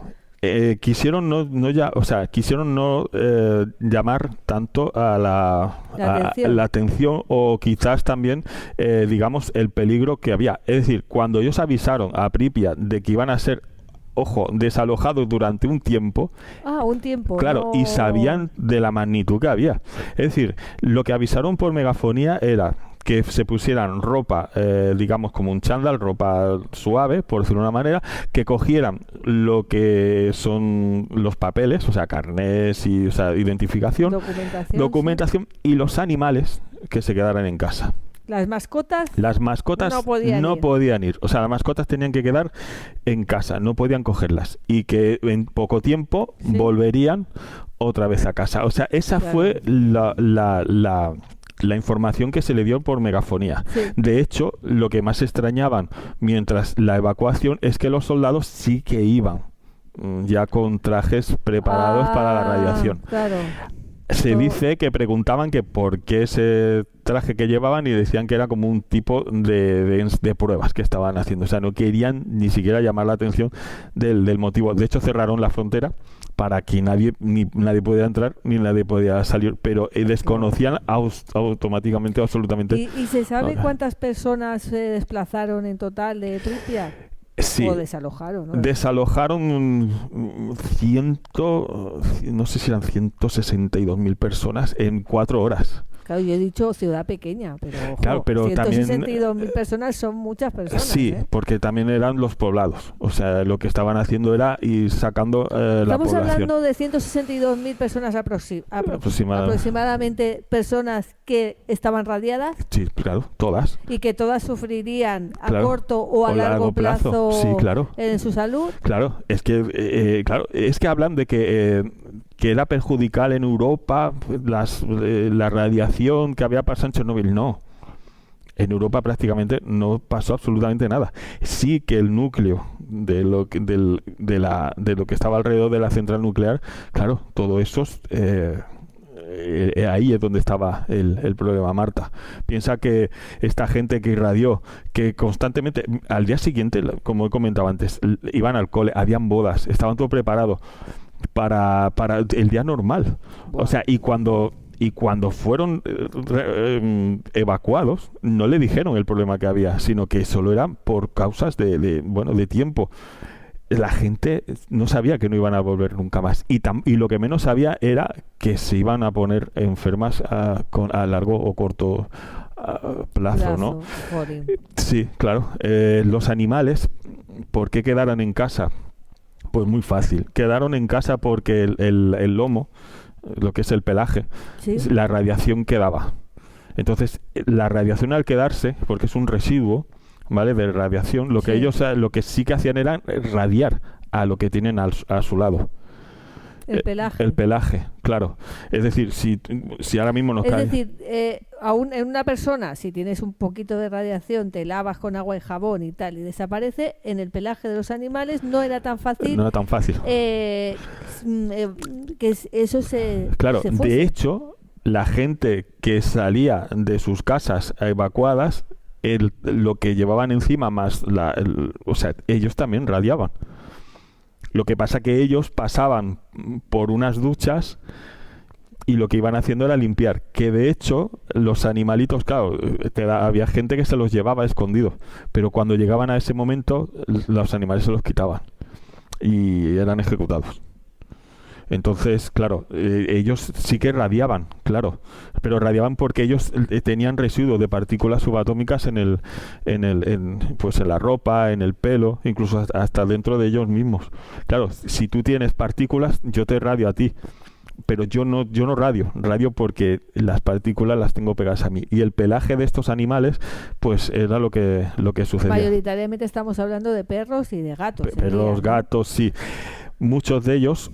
quisieron no llamar tanto a la atención o quizás también, digamos, el peligro que había. Es decir, cuando ellos avisaron a Pripyat de que iban a ser, ojo, desalojados durante un tiempo. Un tiempo. Claro, y sabían de la magnitud que había. Es decir, lo que avisaron por megafonía era que se pusieran ropa, digamos como un chándal, ropa suave, por decirlo de una manera, que cogieran lo que son los papeles, o sea, carnés y identificación, documentación, y los animales que se quedaran en casa. Las mascotas no podían ir. O sea, las mascotas tenían que quedar en casa, no podían cogerlas. Y que en poco tiempo volverían otra vez a casa. O sea, esa fue la información que se le dio por megafonía. Sí. De hecho, lo que más extrañaban mientras la evacuación es que los soldados sí que iban ya con trajes preparados para la radiación. Claro. Se dice que preguntaban que por qué ese traje que llevaban y decían que era como un tipo de pruebas que estaban haciendo. O sea, no querían ni siquiera llamar la atención del motivo. De hecho, cerraron la frontera para que nadie podía entrar ni nadie podía salir, pero desconocían automáticamente, absolutamente. ¿Y se sabe cuántas personas se desplazaron en total de Pripyat? Sí. O desalojaron, ¿no? Desalojaron no sé si eran 162.000 personas en 4 horas. Claro, yo he dicho ciudad pequeña, pero, ojo, claro, pero 162.000 personas son muchas personas. Sí, porque también eran los poblados. O sea, lo que estaban haciendo era ir sacando la población. Estamos hablando de 162.000 personas aproximadamente, personas que estaban radiadas. Sí, claro, todas. Y que todas sufrirían a corto o a largo plazo sí, claro. En su salud. Claro, es que hablan de que era perjudicial en Europa la radiación que había pasado en Chernóbil. No. En Europa prácticamente no pasó absolutamente nada. Sí que el núcleo de lo que estaba alrededor de la central nuclear, claro, todo eso ahí es donde estaba el problema, Marta. Piensa que esta gente que irradió, que constantemente, al día siguiente, como he comentado antes, iban al cole, habían bodas, estaban todo preparado para el día normal. Wow. O sea, y cuando fueron evacuados, no le dijeron el problema que había, sino que solo eran por causas de tiempo. La gente no sabía que no iban a volver nunca más. Y lo que menos sabía era que se iban a poner enfermas a largo o corto plazo, ¿no? Joder. Sí, claro. Los animales, ¿por qué quedaron en casa? Pues muy fácil. Quedaron en casa porque el lomo, lo que es el pelaje, ¿sí? La radiación quedaba. Entonces, la radiación al quedarse, porque es un residuo, ¿vale?, de radiación, lo que sí que hacían era radiar a lo que tienen a su lado. El pelaje. El pelaje, claro. Es decir, si ahora mismo nos cae... Es decir, en una persona, si tienes un poquito de radiación, te lavas con agua y jabón y tal, y desaparece, en el pelaje de los animales no era tan fácil. No era tan fácil. Que eso se... Claro, se fuese. De hecho, la gente que salía de sus casas evacuadas, lo que llevaban encima más... o sea, ellos también radiaban. Lo que pasa que ellos pasaban por unas duchas y lo que iban haciendo era limpiar. Que de hecho, los animalitos, claro, había gente que se los llevaba escondidos. Pero cuando llegaban a ese momento, los animales se los quitaban y eran ejecutados. Entonces, claro, ellos sí que radiaban, claro, pero radiaban porque ellos tenían residuos de partículas subatómicas en la ropa, en el pelo, incluso hasta dentro de ellos mismos. Claro, si tú tienes partículas, yo te radio a ti, pero yo no radio porque las partículas las tengo pegadas a mí. Y el pelaje de estos animales, pues era lo que sucedía. Mayoritariamente estamos hablando de perros y de gatos. Perros, gatos, sí. Muchos de ellos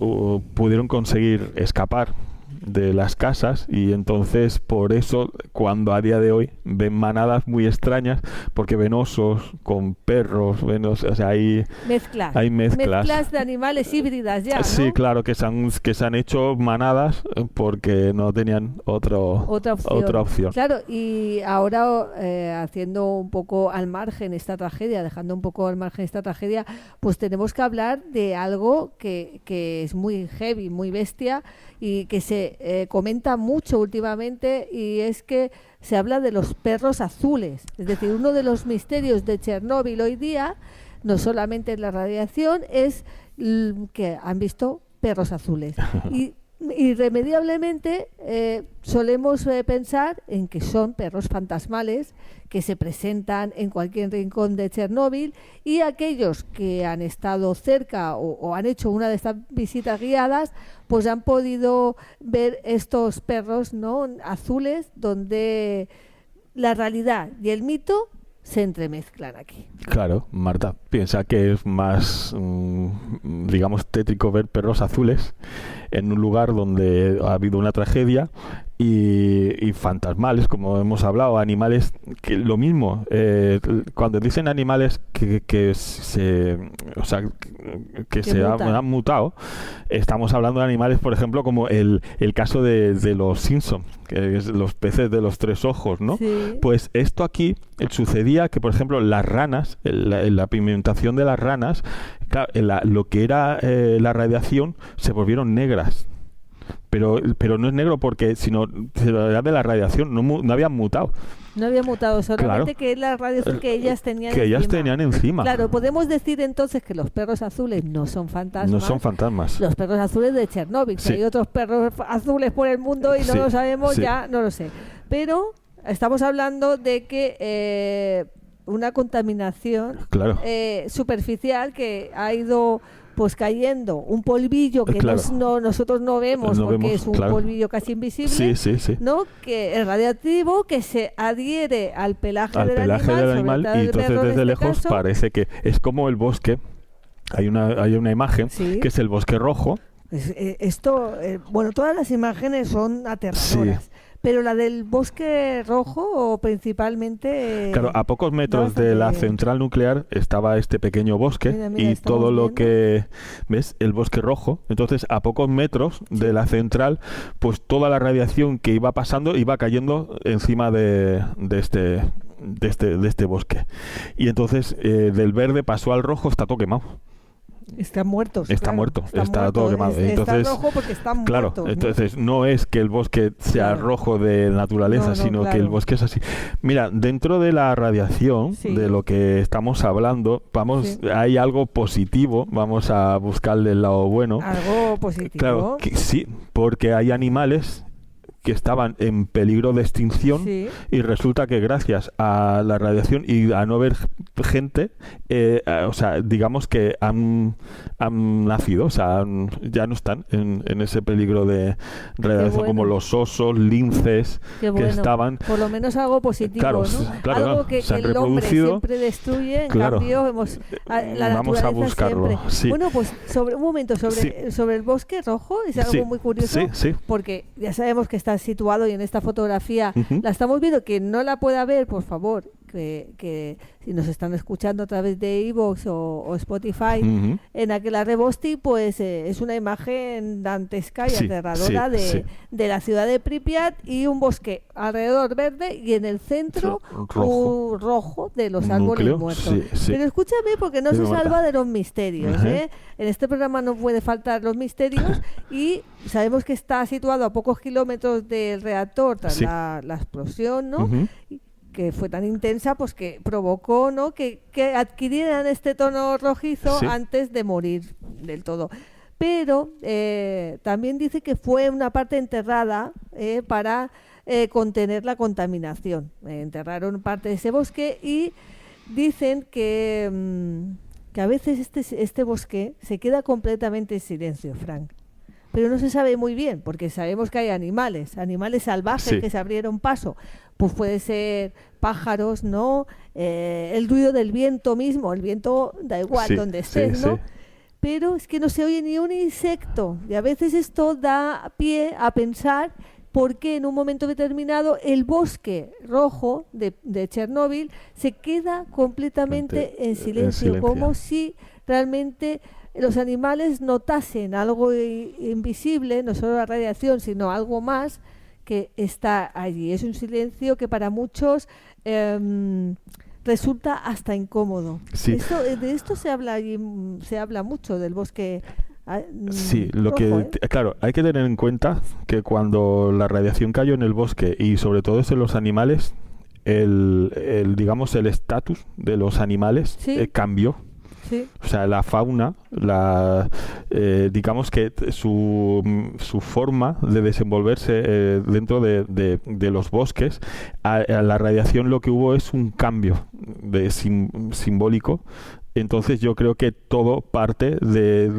pudieron conseguir escapar de las casas y entonces por eso cuando a día de hoy ven manadas muy extrañas porque ven osos con perros, o sea, hay mezclas de animales híbridas ya, ¿no? Sí, claro, que se han hecho manadas porque no tenían otra opción. Claro, y ahora haciendo un poco al margen esta tragedia, dejando un poco al margen esta tragedia, pues tenemos que hablar de algo que es muy heavy, muy bestia y que se comenta mucho últimamente, y es que se habla de los perros azules. Es decir, uno de los misterios de Chernóbil hoy día, no solamente la radiación, es que han visto perros azules. Y irremediablemente solemos pensar en que son perros fantasmales que se presentan en cualquier rincón de Chernóbil, y aquellos que han estado cerca o han hecho una de estas visitas guiadas pues han podido ver estos perros, ¿no?, azules, donde la realidad y el mito se entremezclan aquí. Claro, Marta, piensa que es más, digamos, tétrico ver perros azules en un lugar donde ha habido una tragedia y fantasmales, como hemos hablado, animales que lo mismo, cuando dicen animales que se, o sea, que se han mutado, estamos hablando de animales, por ejemplo, como el caso de los Simpson, que es los peces de los 3 ojos, ¿no? Sí. Pues esto aquí sucedía que, por ejemplo, las ranas, la pigmentación de las ranas, claro, lo que era la radiación, se volvieron negras. Pero no es negro porque, sino era de la radiación, no habían mutado. No había mutado, solamente Claro. que es la radiación que ellas tenían Que encima. ellas tenían encima. Claro, podemos decir entonces que los perros azules no son fantasmas. No son fantasmas. Los perros azules de Chernóbil, Sí. que hay otros perros azules por el mundo y no Sí, lo sabemos, sí. ya no lo sé. Pero estamos hablando de que una contaminación Claro. superficial que ha ido pues cayendo, un polvillo que Claro. nosotros no vemos No porque vemos, es un claro. polvillo casi invisible. Sí. ¿No? Que es radiactivo, que se adhiere al pelaje Al del pelaje animal, del sobre animal, todo y del entonces perro en desde este lejos caso. parece que es como el bosque. Hay una imagen Sí. que es el bosque rojo. Bueno, todas las imágenes son aterradoras, pero la del bosque rojo principalmente... Claro, a pocos metros bastante- de la central nuclear estaba este pequeño bosque Mira, y estamos todo lo viendo. que ves, el bosque rojo. Entonces, a pocos metros de la central, pues toda la radiación que iba pasando iba cayendo encima de este bosque. Y entonces, del verde pasó al rojo, está todo quemado. Están muertos. Está claro, muerto, están está muertos. todo quemado. Entonces, está rojo porque están Claro, muertos. ¿no? entonces no es que el bosque sea Claro. rojo de naturaleza, No, sino que claro. el bosque es así. Mira, dentro de la radiación, Sí. de lo que estamos hablando, Sí. hay algo positivo, vamos a buscarle el lado bueno. Algo positivo. Claro, sí, porque hay animales que estaban en peligro de extinción Sí. y resulta que gracias a la radiación y a no ver gente, o sea, digamos que han nacido, o sea, ya no están en ese peligro de radiación, bueno. como los osos, linces, Qué bueno. que estaban... Por lo menos algo positivo, Claro, ¿no? claro, Algo claro, que se han el hombre reproducido. siempre destruye, en Claro. cambio la Vamos naturaleza a buscarlo, siempre. sí. Bueno, pues un momento, Sí. sobre el bosque rojo, es algo Sí, muy curioso, sí. porque ya sabemos que está situado y en esta fotografía Ujú. la estamos viendo, que no la pueda ver, por favor, que si nos están escuchando a través de iVoox o Spotify, Ujú. en aquel Rebosti, pues es una imagen dantesca y Sí, aterradora sí. de la ciudad de Pripyat y un bosque alrededor verde y en el centro Rojo. un rojo de los Un árboles núcleo, muertos. sí. Pero escúchame, porque no se Dime, Marta. salva de los misterios. Ajá. En este programa no puede faltar los misterios y sabemos que está situado a pocos kilómetros del reactor tras Sí. la explosión, ¿no? Ujú. Que fue tan intensa, pues que provocó, ¿no?, que adquirieran este tono rojizo Sí. antes de morir del todo. Pero también dice que fue una parte enterrada para contener la contaminación. Enterraron parte de ese bosque y dicen que a veces este bosque se queda completamente en silencio, Frank. Pero no se sabe muy bien, porque sabemos que hay animales salvajes Sí. que se abrieron paso. Pues puede ser pájaros, ¿no? El ruido del viento mismo, el viento da igual Sí, donde sí, estés, ¿no? sí. Pero es que no se oye ni un insecto. Y a veces esto da pie a pensar por qué en un momento determinado el bosque rojo de Chernóbil se queda completamente en silencio, como si realmente los animales notasen algo invisible, no solo la radiación, sino algo más que está allí. Es un silencio que para muchos resulta hasta incómodo. Sí. De esto se habla allí, se habla mucho del bosque. Sí, lo rojo, que claro, hay que tener en cuenta que cuando la radiación cayó en el bosque y sobre todo en los animales, digamos el estatus de los animales Sí. cambió. Sí. O sea, la fauna, digamos que su forma de desenvolverse dentro de los bosques, a la radiación lo que hubo es un cambio simbólico Entonces yo creo que todo parte de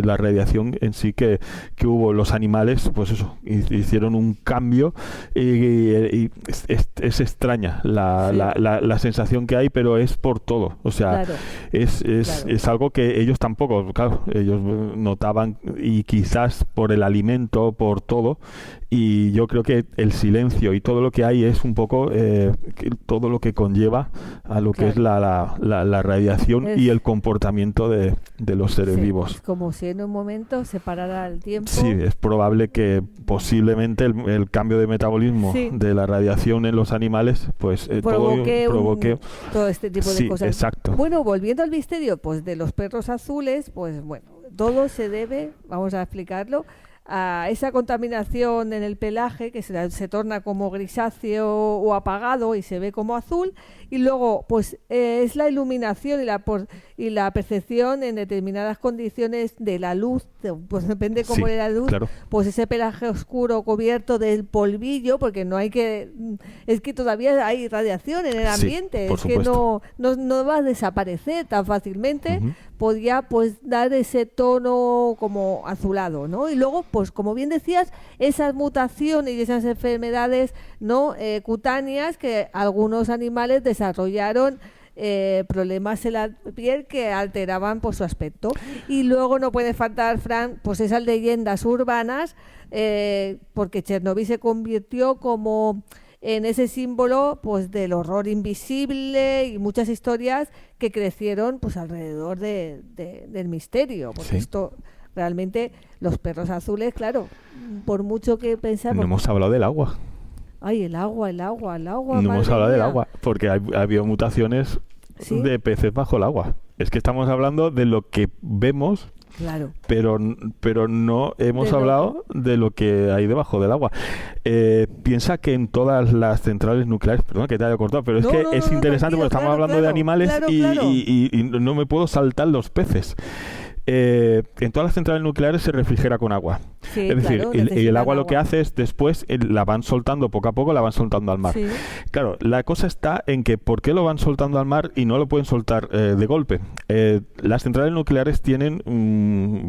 la radiación en sí que hubo. Los animales, pues eso, hicieron un cambio y es extraña la sensación que hay, pero es por todo. O sea, Claro. es algo que ellos tampoco, claro, ellos notaban, y quizás por el alimento, por todo, y yo creo que el silencio y todo lo que hay es un poco todo lo que conlleva a lo que es la radiación y el comportamiento de los seres Sí, vivos. es como si en un momento se parara el tiempo. Sí, es probable que posiblemente el cambio de metabolismo Sí. de la radiación en los animales pues provoque todo este tipo de sí, cosas. exacto. Bueno, volviendo al misterio pues de los perros azules, pues bueno, todo se debe, vamos a explicarlo, a esa contaminación en el pelaje que se torna como grisáceo o apagado y se ve como azul, y luego pues es la iluminación y la percepción en determinadas condiciones de la luz, pues depende cómo Sí, era la luz, claro. pues ese pelaje oscuro cubierto del polvillo, porque no hay que, es que todavía hay radiación en el Sí, ambiente, por es que supuesto. no va a desaparecer tan fácilmente. Ujú. Podía pues dar ese tono como azulado, ¿no? Y luego, pues como bien decías, esas mutaciones y esas enfermedades no cutáneas que algunos animales desarrollaron, problemas en la piel que alteraban pues su aspecto. Y luego no puede faltar, Fran, pues esas leyendas urbanas, porque Chernobyl se convirtió como en ese símbolo pues del horror invisible, y muchas historias que crecieron pues alrededor del misterio, porque Sí. esto realmente, los perros azules, claro, por mucho que No pensamos, hemos hablado del agua. ay, el agua, No madre hemos hablado del mía. agua, porque ha habido mutaciones ¿Sí? de peces bajo el agua. Es que estamos hablando de lo que vemos, Claro. pero no hemos De lo- hablado de lo que hay debajo del agua. Piensa que en todas las centrales nucleares, perdón que te haya cortado, pero es No, que no, es no, interesante tranquilo, porque estamos claro, hablando de claro, animales claro, y, claro. y no me puedo saltar los peces. En todas las centrales nucleares se refrigera con agua. Sí, Es decir, claro, el necesitan agua lo que hace es después la van soltando poco a poco, la van soltando al mar. Sí. Claro, la cosa está en que ¿por qué lo van soltando al mar y no lo pueden soltar de golpe? Las centrales nucleares tienen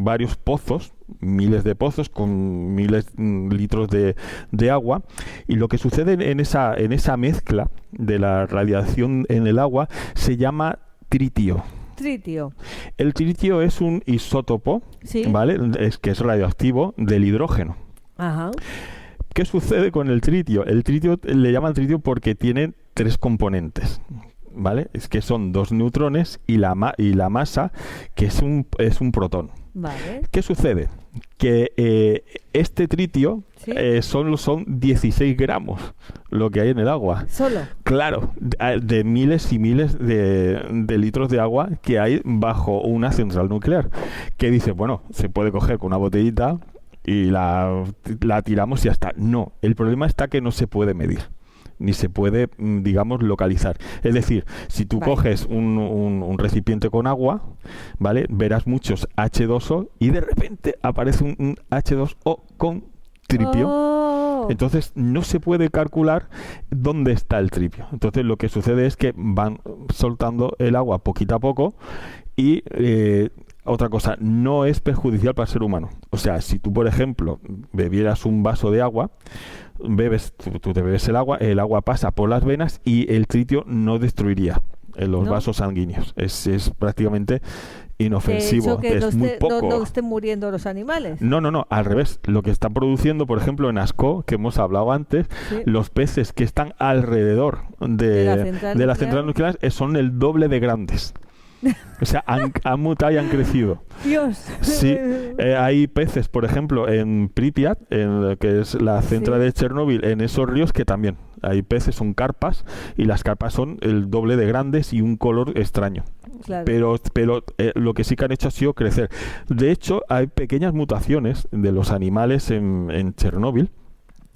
varios pozos, miles de pozos con miles litros de agua, y lo que sucede en esa mezcla de la radiación en el agua se llama tritio. Tritio. El tritio es un isótopo, Sí. ¿vale? Que es radioactivo del hidrógeno. Ajá. ¿Qué sucede con el tritio? El tritio le llaman tritio porque tiene 3 componentes, ¿vale? Es que son 2 neutrones y la masa, que es un protón. Vale. ¿Qué sucede? Que este tritio Sí. son 16 gramos lo que hay en el agua. Solo. Claro, de miles y miles de litros de agua que hay bajo una central nuclear. Que dice, bueno, se puede coger con una botellita y la tiramos y ya está. No, el problema está que no se puede medir, ni se puede, digamos, localizar. Es decir, si tú Vale. coges un recipiente con agua, ¿vale? Verás muchos H2O y de repente aparece un H2O con tripio. Oh. Entonces no se puede calcular dónde está el tripio. Entonces lo que sucede es que van soltando el agua poquito a poco y otra cosa, no es perjudicial para el ser humano. O sea, si tú, por ejemplo, bebieras un vaso de agua, tú te bebes el agua pasa por las venas y el tritio no destruiría los ¿No? vasos sanguíneos. Es prácticamente inofensivo, De hecho, que es muy poco. no estén muriendo los animales. No, al revés. Lo que están produciendo, por ejemplo, en Ascó, que hemos hablado antes, Sí. los peces que están alrededor de la central nuclear son el doble de grandes. O sea, han mutado y han crecido. Dios. Sí, hay peces, por ejemplo, en Pripyat, que es la central Sí. de Chernóbil, en esos ríos que también hay peces, son carpas, y las carpas son el doble de grandes y un color extraño. Claro. Pero lo que sí que han hecho ha sido crecer. De hecho, hay pequeñas mutaciones de los animales en Chernóbil,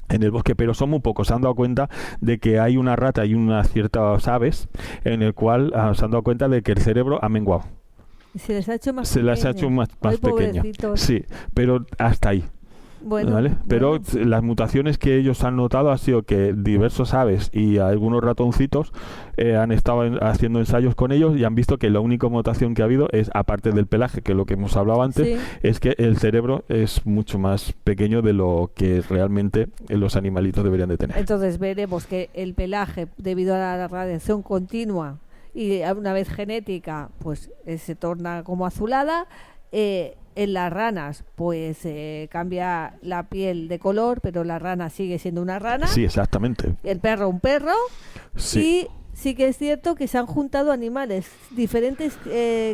en el bosque, pero son muy pocos. Se han dado cuenta de que hay una rata y unas ciertas aves en el cual se han dado cuenta de que el cerebro ha menguado. Se les ha hecho más Se las ha pequeño. hecho más Ay, pequeño. pobrecitos. Sí, pero hasta ahí. Bueno, ¿vale? Pero bueno. las mutaciones que ellos han notado ha sido que diversos aves y algunos ratoncitos han estado haciendo ensayos con ellos y han visto que la única mutación que ha habido es, aparte del pelaje, que es lo que hemos hablado antes, Sí. es que el cerebro es mucho más pequeño de lo que realmente los animalitos deberían de tener. Entonces veremos que el pelaje, debido a la radiación continua y a una vez genética, pues se torna como azulada. En las ranas, pues cambia la piel de color, pero la rana sigue siendo una rana. Sí, exactamente. El perro, un perro. Sí. Y sí que es cierto que se han juntado animales, diferentes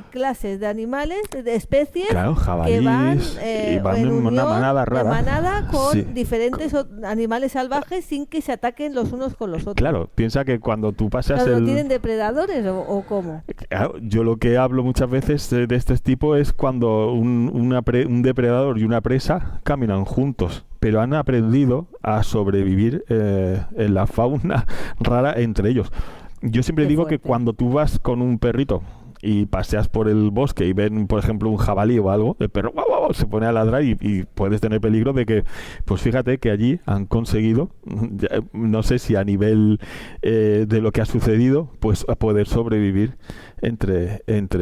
clases de animales, de especies, Claro, que jabalíes, van, y van en en una unión manada de rara. manada con Sí. diferentes animales salvajes sin que se ataquen los unos con los otros. Claro, piensa que cuando tú pasas Claro, ¿no el... tienen depredadores o cómo? Claro, yo lo que hablo muchas veces de este tipo es cuando un depredador y una presa caminan juntos, pero han aprendido a sobrevivir en la fauna rara entre ellos. Yo siempre Qué digo que fuerte. cuando tú vas con un perrito y paseas por el bosque y ven, por ejemplo, un jabalí o algo, el perro guau, guau, se pone a ladrar y puedes tener peligro de que, pues fíjate que allí han conseguido, no sé si a nivel de lo que ha sucedido, pues a poder sobrevivir entre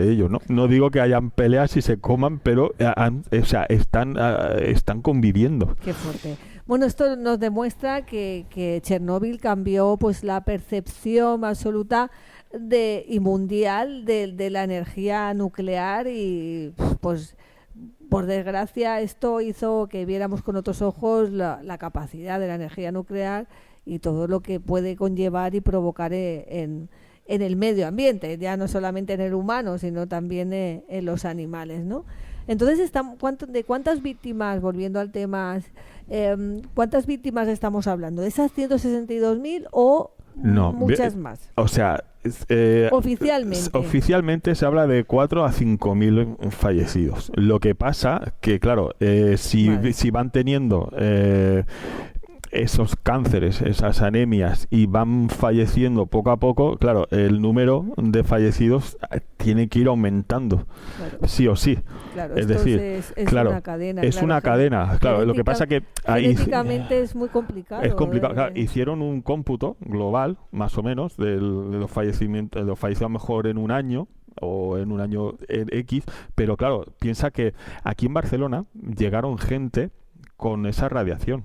ellos, ¿no? No digo que hayan peleas y se coman, pero o sea, están conviviendo. Qué fuerte. Bueno, esto nos demuestra que Chernóbil cambió pues la percepción absoluta y mundial de la energía nuclear y pues por desgracia esto hizo que viéramos con otros ojos la capacidad de la energía nuclear y todo lo que puede conllevar y provocar en el medio ambiente, ya no solamente en el humano, sino también en los animales, ¿no? Entonces, ¿de cuántas víctimas, volviendo al tema, cuántas víctimas estamos hablando? ¿De esas 162.000 o No, muchas más? O sea, Oficialmente. Oficialmente se habla de 4 a 5.000 fallecidos. Lo que pasa que, claro, Vale. si van teniendo esos cánceres, esas anemias y van falleciendo poco a poco, claro, el número de fallecidos tiene que ir aumentando, Claro, sí o sí. claro, Es esto decir, es claro, una cadena. es una cadena, claro. Lo que pasa que ahí Genéticamente es muy complicado. es complicado. Claro, hicieron un cómputo global, más o menos, de los fallecimientos, de los fallecidos mejor en un año o en un año X, pero claro, piensa que aquí en Barcelona llegaron gente con esa radiación.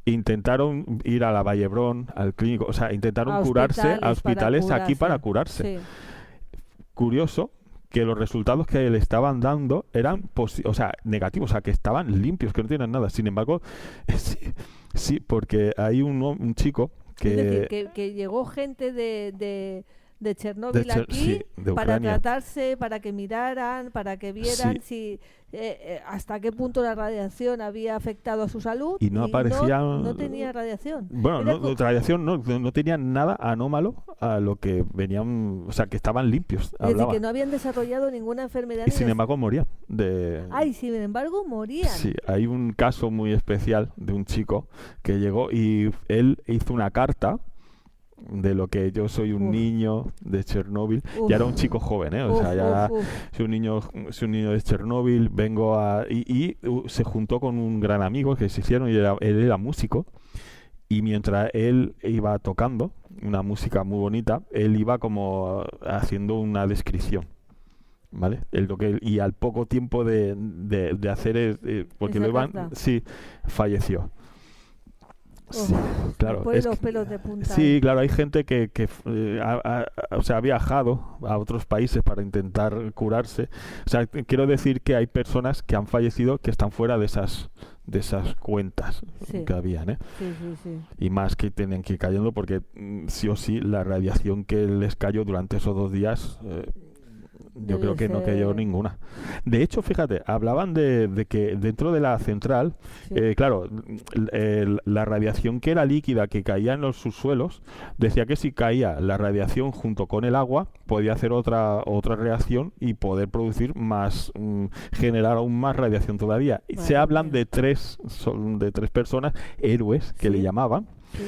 Intentaron ir a la Vallebrón, al clínico, o sea, intentaron curarse a hospitales aquí para curarse. Sí. Curioso que los resultados que le estaban dando eran negativos, o sea, que estaban limpios, que no tienen nada. Sin embargo, sí, porque hay un chico que... Es decir, que llegó gente de Chernóbil aquí sí, de para Ucrania. tratarse, para que miraran, para que vieran si hasta qué punto la radiación había afectado a su salud Y no aparecía... no tenía radiación. Bueno, Era radiación no tenían nada anómalo a lo que venían, o sea, que estaban limpios. es decir, hablaba. que no habían desarrollado ninguna enfermedad. Y sin embargo moría. Sin embargo morían. Sí, hay un caso muy especial de un chico que llegó y él hizo una carta de lo que yo soy un niño de Chernóbil. Ya era un chico joven, o sea, ya soy un niño de Chernóbil, vengo a... Y se juntó con un gran amigo que se hicieron y él era músico. Y mientras él iba tocando una música muy bonita, él iba como haciendo una descripción, ¿vale? Y al poco tiempo de hacer, porque Esa lo iban, carta. sí, falleció. Sí, claro. Después los pelos de punta. Sí, claro, hay gente que o sea, ha viajado a otros países para intentar curarse. O sea, quiero decir que hay personas que han fallecido que están fuera de esas cuentas Sí. que habían, ¿eh? Sí. Y más que tienen que ir cayendo porque sí o sí la radiación que les cayó durante esos 2 días, yo Debe creo que no ser- cayó ninguna. De hecho, fíjate, hablaban de que dentro de la central, Sí. claro, la radiación que era líquida, que caía en los subsuelos, decía que si caía la radiación junto con el agua, podía hacer otra reacción y poder producir más, generar aún más radiación todavía. Y se Madre hablan mía. de tres personas, héroes, que le Sí. llamaban, Sí.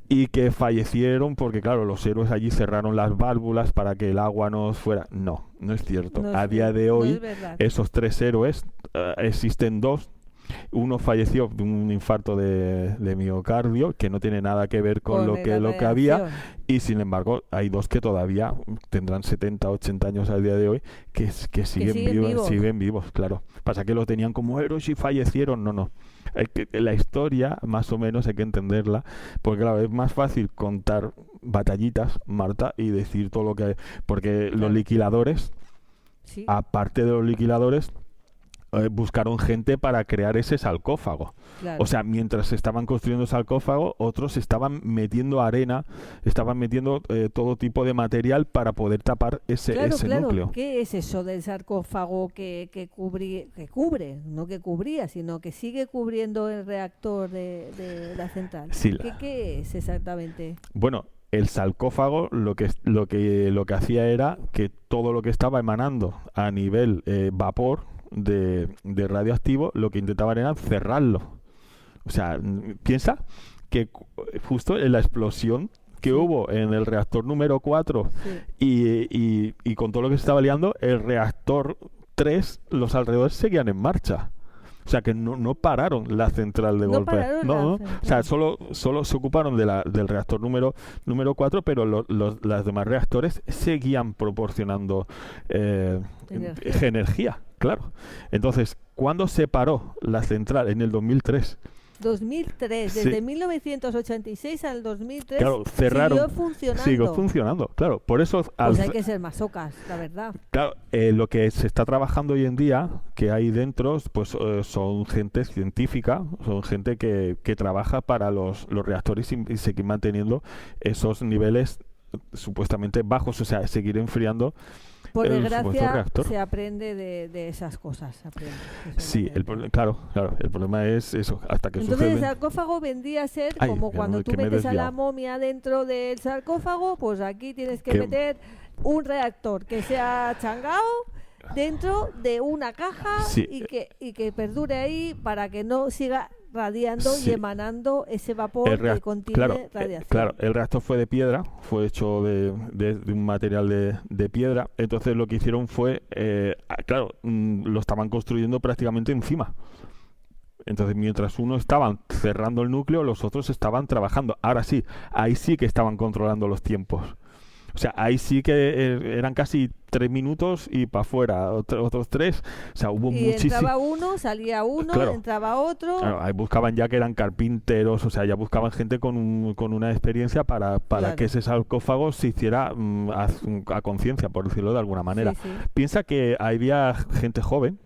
y que fallecieron porque, claro, los héroes allí cerraron las válvulas para que el agua no fuera. No es cierto. No A es día ver- de no hoy, es verdad. esos 3 héroes, existen 2 Uno falleció de un infarto de miocardio, que no tiene nada que ver con lo que había, y sin embargo hay dos que todavía tendrán 70, 80 años al día de hoy, que siguen vivos, claro. Pasa que lo tenían como héroes y fallecieron, no. La historia, más o menos, hay que entenderla, porque claro, es más fácil contar batallitas, Marta, y decir todo lo que hay, porque los liquiladores, aparte de los liquiladores, buscaron gente para crear ese sarcófago. Claro. O sea, mientras estaban construyendo el sarcófago, otros estaban metiendo arena, estaban metiendo todo tipo de material para poder tapar ese núcleo. ¿Qué es eso del sarcófago que cubre, no que cubría, sino que sigue cubriendo el reactor de la central? Sí, ¿Qué es exactamente? Bueno, el sarcófago lo que hacía era que todo lo que estaba emanando a nivel vapor de radioactivo, lo que intentaban era cerrarlo. O sea, piensa que justo en la explosión que hubo en el reactor número 4 y con todo lo que se estaba liando, el reactor 3, los alrededores seguían en marcha. O sea que no pararon la central de golpe. No. O sea, solo se ocuparon del reactor número 4, pero los demás reactores seguían proporcionando energía, claro. Entonces, ¿cuándo se paró la central? En el 2003. 2003, desde 1986 al 2003, claro, cerraron, siguió funcionando, claro. Por eso pues hay que ser masocas, la verdad. Claro, lo que se está trabajando hoy en día, que hay dentro, pues son gente científica, son gente que trabaja para los reactores y seguir manteniendo esos niveles supuestamente bajos, o sea, seguir enfriando. Por desgracia, se aprende de esas cosas. Sí, claro, el problema es eso, hasta que entonces sucede. El sarcófago vendría a ser como cuando tú metes a la momia dentro del sarcófago, pues aquí tienes que meter un reactor que sea changao dentro de una caja y que perdure ahí para que no siga radiando y emanando ese vapor que contiene radiación. Claro, el reactor fue de piedra, fue hecho de un material de piedra. Entonces lo que hicieron fue, lo estaban construyendo prácticamente encima. Entonces mientras uno estaban cerrando el núcleo, los otros estaban trabajando. Ahora sí, ahí sí que estaban controlando los tiempos. O sea, ahí sí que eran casi 3 minutos y para afuera, otros 3. O sea, hubo muchísimo. Entraba uno, salía uno, entraba otro. Claro, ahí buscaban ya que eran carpinteros, o sea, ya buscaban gente con una experiencia para que ese sarcófago se hiciera a conciencia, por decirlo de alguna manera. Sí. Piensa que había gente joven,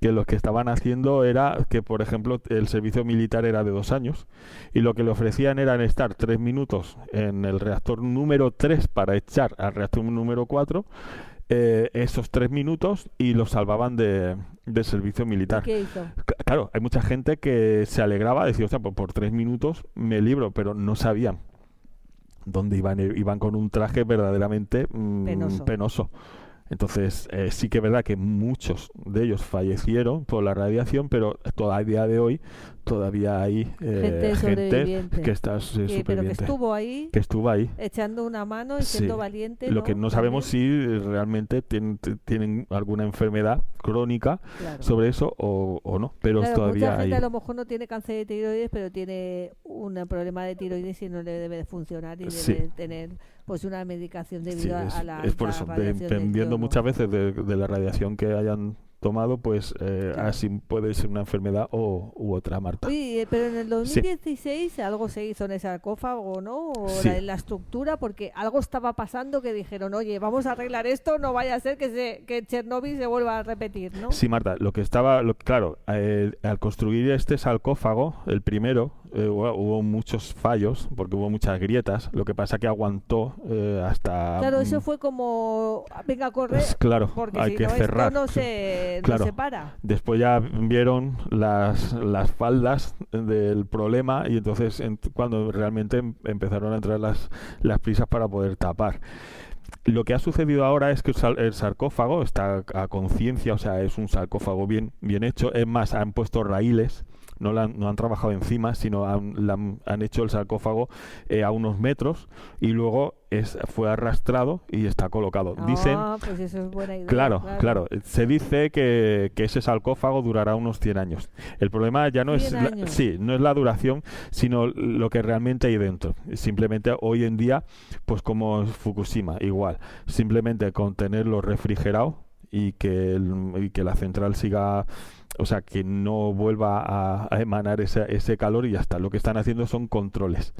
que lo que estaban haciendo era que, por ejemplo, el servicio militar era de 2 años y lo que le ofrecían era estar 3 minutos en el reactor número 3 para echar al reactor número 4 esos 3 minutos y los salvaban de servicio militar. ¿Qué hizo? Claro, hay mucha gente que se alegraba, decía, o sea, por 3 minutos me libro, pero no sabían dónde iban con un traje verdaderamente penoso. Entonces, sí que es verdad que muchos de ellos fallecieron por la radiación, pero todavía a día de hoy todavía hay gente que está superviviente. Pero que estuvo ahí echando una mano y siendo valiente. Lo que no sabemos si realmente tienen alguna enfermedad crónica sobre eso o no, pero todavía mucha gente hay. A lo mejor no tiene cáncer de tiroides, pero tiene un problema de tiroides y no le debe de funcionar y debe tener pues una medicación debido a la es por eso, dependiendo muchas veces de la radiación que hayan tomado, pues así puede ser una enfermedad u otra, Marta. Oye, pero en el 2016 algo se hizo en el sarcófago, ¿no? O en la estructura, porque algo estaba pasando que dijeron, oye, vamos a arreglar esto, no vaya a ser que Chernóbil se vuelva a repetir, ¿no? Sí, Marta, al construir este sarcófago, el primero, hubo muchos fallos, porque hubo muchas grietas, lo que pasa que aguantó hasta... Claro, eso fue como, venga a correr, claro, porque hay si que no, cerrar. Esto no se para. Después ya vieron las faldas del problema y entonces cuando realmente empezaron a entrar las prisas para poder tapar. Lo que ha sucedido ahora es que el sarcófago está a conciencia, o sea, es un sarcófago bien hecho. Es más, han puesto raíles no han trabajado encima, sino han hecho el sarcófago a unos metros y luego fue arrastrado y está colocado. Dicen, pues eso es buena idea. Claro. Se dice que ese sarcófago durará unos 100 años. El problema ya no es no es la duración, sino lo que realmente hay dentro. Simplemente hoy en día, pues como Fukushima, igual. Simplemente con tenerlo refrigerado y que la central siga, o sea, que no vuelva a emanar ese calor y ya está. Lo que están haciendo son controles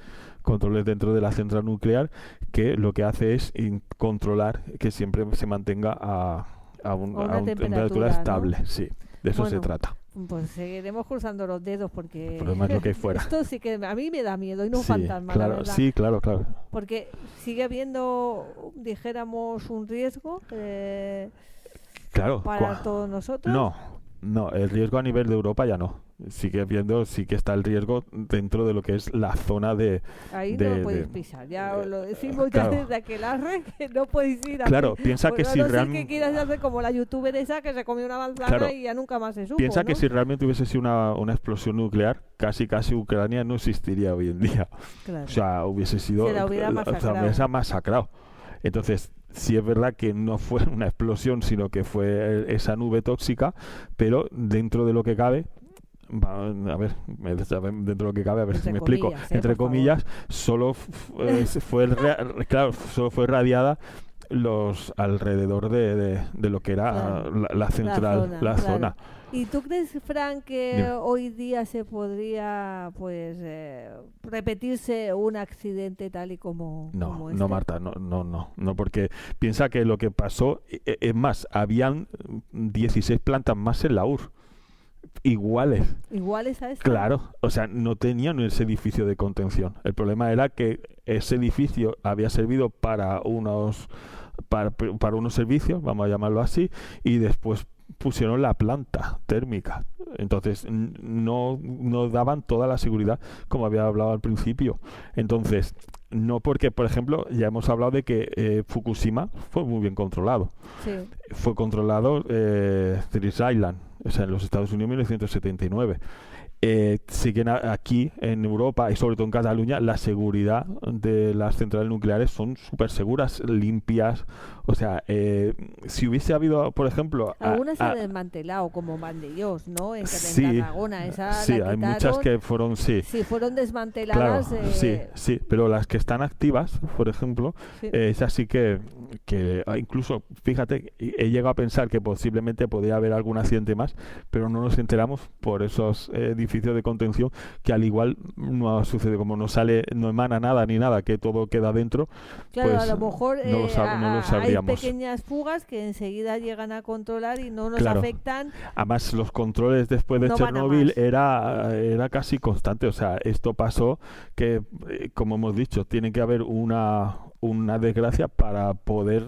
dentro de la central nuclear, que lo que hace es controlar que siempre se mantenga a una temperatura estable. ¿No? Sí, de eso se trata. Pues seguiremos cruzando los dedos porque lo demás lo que hay fuera. Esto sí que a mí me da miedo y no fantasma, claro, la verdad. Sí, claro. Porque sigue habiendo, dijéramos, un riesgo para todos nosotros. No, el riesgo a nivel de Europa ya no. Sí que está el riesgo dentro de lo que es la zona de... Ahí no podéis pisar, ya os lo decimos ya desde aquel arre, que no podéis ir aquí. Claro, piensa que si realmente... que quieras hacer como la youtuber esa que se comió una manzana y ya nunca más se supo, Piensa ¿no? que si realmente hubiese sido una explosión nuclear, casi Ucrania no existiría hoy en día. Claro. O sea, hubiese sido... Se la hubiera masacrado. Entonces, sí es verdad que no fue una explosión, sino que fue esa nube tóxica, pero dentro de lo que cabe... dentro de lo que cabe, a ver si me explico. Entre comillas, solo fue radiada alrededor de lo que era la central, la zona. ¿Y tú crees, Frank, que hoy día se podría repetirse un accidente tal y como este? No, Marta, no, porque piensa que lo que pasó, es más, habían 16 plantas más en la URSS. Iguales a esta. Claro, o sea, no tenían ese edificio de contención. El problema era que ese edificio había servido para unos servicios, vamos a llamarlo así, y después pusieron la planta térmica. Entonces no daban toda la seguridad como había hablado al principio. Entonces, no porque, por ejemplo, ya hemos hablado de que Fukushima fue muy bien controlado. Sí. Fue controlado Three Island, o sea, en los Estados Unidos en 1979. Siguen aquí en Europa y sobre todo en Cataluña, la seguridad de las centrales nucleares son súper seguras, limpias. O sea, si hubiese habido, por ejemplo... Algunas se han desmantelado, como Vandellós, ¿no? En Tarragona. Hay muchas que fueron... Sí, fueron desmanteladas. Claro, sí, pero las que están activas, por ejemplo, es así que incluso, fíjate, he llegado a pensar que posiblemente podría haber algún accidente más, pero no nos enteramos por esos edificios de contención, que al igual no sucede, como no emana nada ni nada, que todo queda dentro. Claro, pues, a lo mejor no lo sabríamos. Hay pequeñas fugas que enseguida llegan a controlar y no nos afectan. Además, los controles después de Chernóbil era casi constante. O sea, esto pasó que, como hemos dicho, tiene que haber una desgracia para poder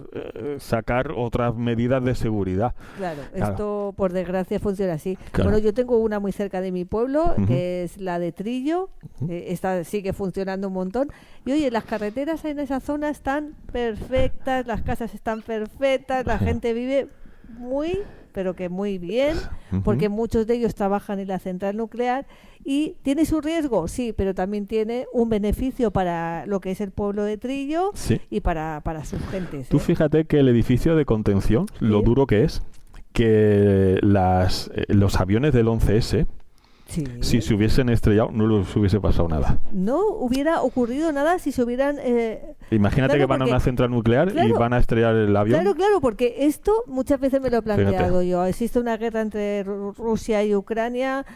sacar otras medidas de seguridad. Claro, esto por desgracia funciona así. Claro. Bueno, yo tengo una muy cerca de mi pueblo, que es la de Trillo. Esta sigue funcionando un montón. Y oye, las carreteras en esa zona están perfectas, las casas están perfectas, la gente vive pero que muy bien, porque muchos de ellos trabajan en la central nuclear y tiene su riesgo, sí, pero también tiene un beneficio para lo que es el pueblo de Trillo y para sus gentes. Tú fíjate que el edificio de contención, lo duro que es, que los aviones del 11S, si se hubiesen estrellado, no les hubiese pasado nada. No hubiera ocurrido nada si se hubieran... Imagínate que van a una central nuclear y van a estrellar el avión. Claro, porque esto muchas veces me lo he planteado yo. Existe una guerra entre Rusia y Ucrania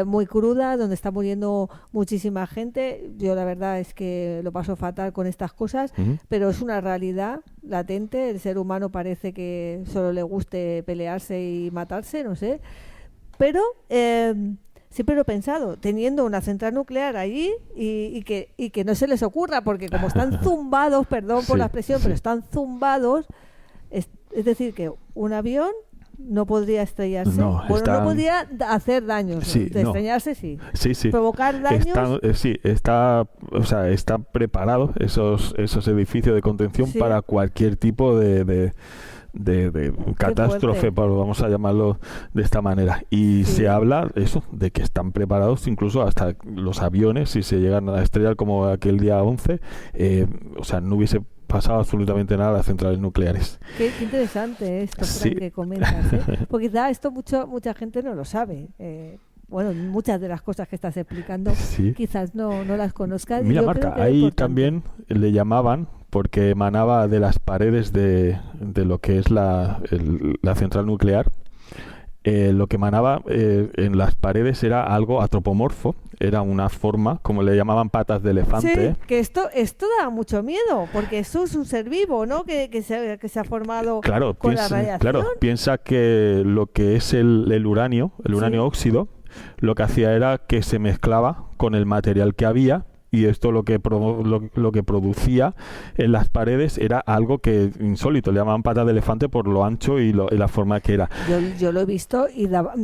muy cruda, donde está muriendo muchísima gente. Yo la verdad es que lo paso fatal con estas cosas, pero es una realidad latente. El ser humano parece que solo le guste pelearse y matarse, no sé. Pero... siempre lo he pensado, teniendo una central nuclear allí y que no se les ocurra, porque como están zumbados, perdón por la expresión, pero están zumbados, es decir, que un avión no podría estrellarse. No podría hacer daños. Estrellarse sí. Provocar daños. Están preparados esos edificios de contención para cualquier tipo de de catástrofe, vamos a llamarlo de esta manera. Y se habla eso, de que están preparados incluso hasta los aviones, si se llegan a estrellar como aquel día 11, o sea, no hubiese pasado absolutamente nada a las centrales nucleares. Qué interesante esto, Fran, que comentas, ¿eh? Porque quizá esto mucha gente no lo sabe. Bueno, muchas de las cosas que estás explicando quizás no las conozcas. Mira, Marta, ahí también le llamaban, porque emanaba de las paredes de lo que es la central nuclear. Lo que emanaba en las paredes era algo antropomorfo, era una forma, como le llamaban, patas de elefante. Sí, que esto da mucho miedo, porque eso es un ser vivo, ¿no? Que se ha formado con la radiación. Claro, piensa que lo que es el uranio óxido, lo que hacía era que se mezclaba con el material que había, y esto lo que producía en las paredes era algo que insólito, le llamaban patas de elefante por lo ancho y la forma que era. Yo lo he visto y daba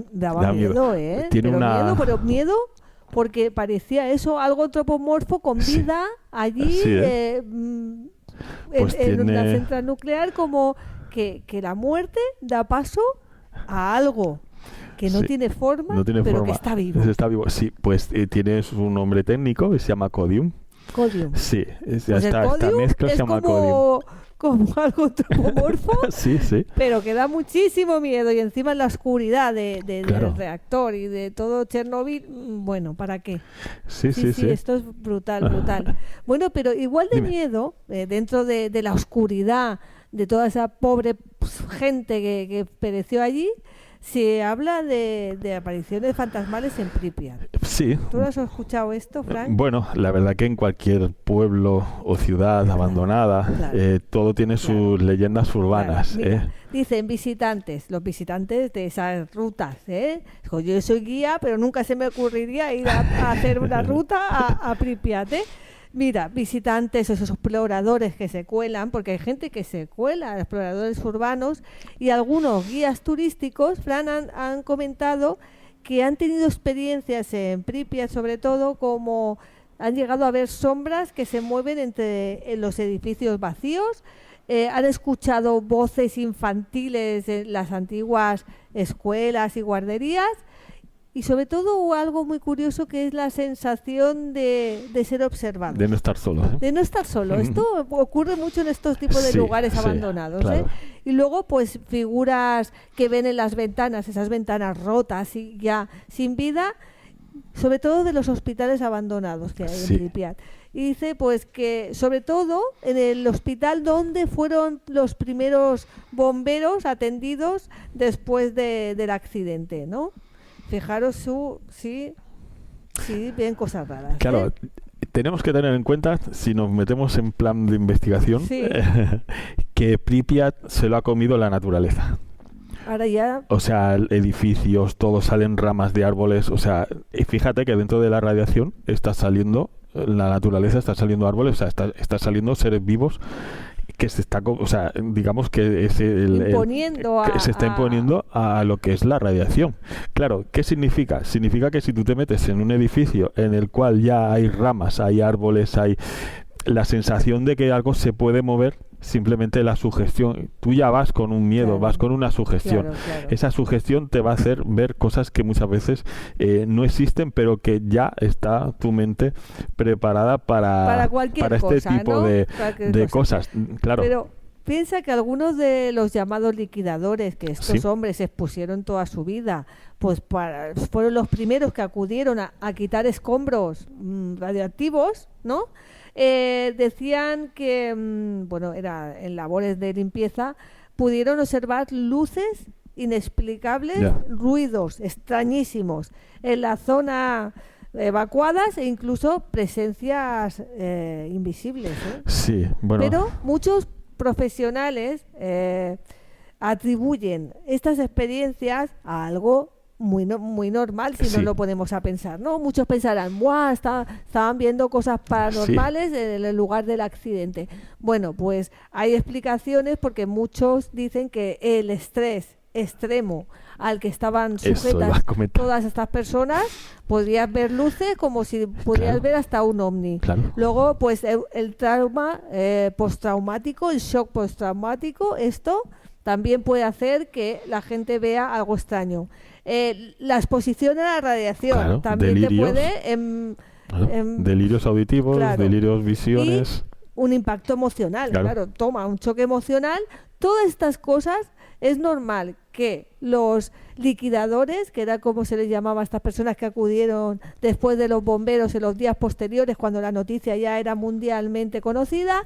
miedo, ¿eh? Pero miedo porque parecía eso, algo antropomorfo con vida allí en una central nuclear, como que la muerte da paso a algo que no tiene forma, pero que está vivo. Está vivo. Sí, pues tiene un nombre técnico que se llama codium. ¿Codium? Sí, pues esta mezcla se llama codium. Como algo antropomorfo, sí. Pero que da muchísimo miedo, y encima en la oscuridad del reactor y de todo Chernóbil, bueno, ¿para qué? Sí, esto es brutal. Bueno, pero igual de miedo, dentro de la oscuridad, de toda esa pobre gente que pereció allí, se habla de apariciones fantasmales en Pripyat. Sí. ¿Tú has escuchado esto, Frank? Bueno, la verdad que en cualquier pueblo o ciudad abandonada, todo tiene sus leyendas urbanas. Mira, dicen los visitantes de esas rutas. Yo soy guía, pero nunca se me ocurriría ir a hacer una ruta a Pripyat. Mira, visitantes, esos exploradores que se cuelan, porque hay gente que se cuela, exploradores urbanos, y algunos guías turísticos, Fran, han comentado que han tenido experiencias en Pripyat, sobre todo, como han llegado a ver sombras que se mueven en los edificios vacíos, han escuchado voces infantiles en las antiguas escuelas y guarderías, y sobre todo algo muy curioso, que es la sensación de ser observado. De no estar solo. De no estar solo. Esto ocurre mucho en estos tipos de lugares abandonados. Claro. Y luego, pues, figuras que ven en las ventanas, esas ventanas rotas y ya sin vida, sobre todo de los hospitales abandonados que hay en Pripyat. Y dice, pues, que sobre todo en el hospital donde fueron los primeros bomberos atendidos después del accidente, ¿no? Fijaros sí, ven cosas raras. Claro, tenemos que tener en cuenta, si nos metemos en plan de investigación, que Pripyat se lo ha comido la naturaleza. Ahora ya... O sea, edificios, todo, salen ramas de árboles. O sea, fíjate que dentro de la radiación está saliendo, la naturaleza está saliendo árboles, o sea, está saliendo seres vivos que se está, o sea, digamos que es se está imponiendo a lo que es la radiación. Claro, ¿qué significa? Significa que si tú te metes en un edificio en el cual ya hay ramas, hay árboles, hay la sensación de que algo se puede mover, simplemente la sugestión, tú ya vas con un miedo, vas con una sugestión. Claro. Esa sugestión te va a hacer ver cosas que muchas veces no existen, pero que ya está tu mente preparada para este cosa, tipo, ¿no? de cosas. Claro. Pero piensa que algunos de los llamados liquidadores, que estos hombres expusieron toda su vida, pues fueron los primeros que acudieron a quitar escombros radioactivos, ¿no? Decían que, era en labores de limpieza, pudieron observar luces inexplicables, ruidos extrañísimos en la zona evacuadas, e incluso presencias invisibles. Sí, bueno. Pero muchos profesionales atribuyen estas experiencias a algo muy normal, si no lo ponemos a pensar, ¿no? Muchos pensarán, estaban viendo cosas paranormales en el lugar del accidente. Bueno, pues hay explicaciones, porque muchos dicen que el estrés extremo al que estaban sujetas todas estas personas, podrías ver luces como si pudieras ver hasta un ovni. Luego, pues el trauma postraumático, el shock postraumático, esto también puede hacer que la gente vea algo extraño. La exposición a la radiación Claro, también delirios. te puede... delirios auditivos, claro. delirios visiones. Un impacto emocional, Claro. claro, toma un choque emocional. Todas estas cosas es normal que los liquidadores, que era como se les llamaba a estas personas que acudieron después de los bomberos en los días posteriores, cuando la noticia ya era mundialmente conocida,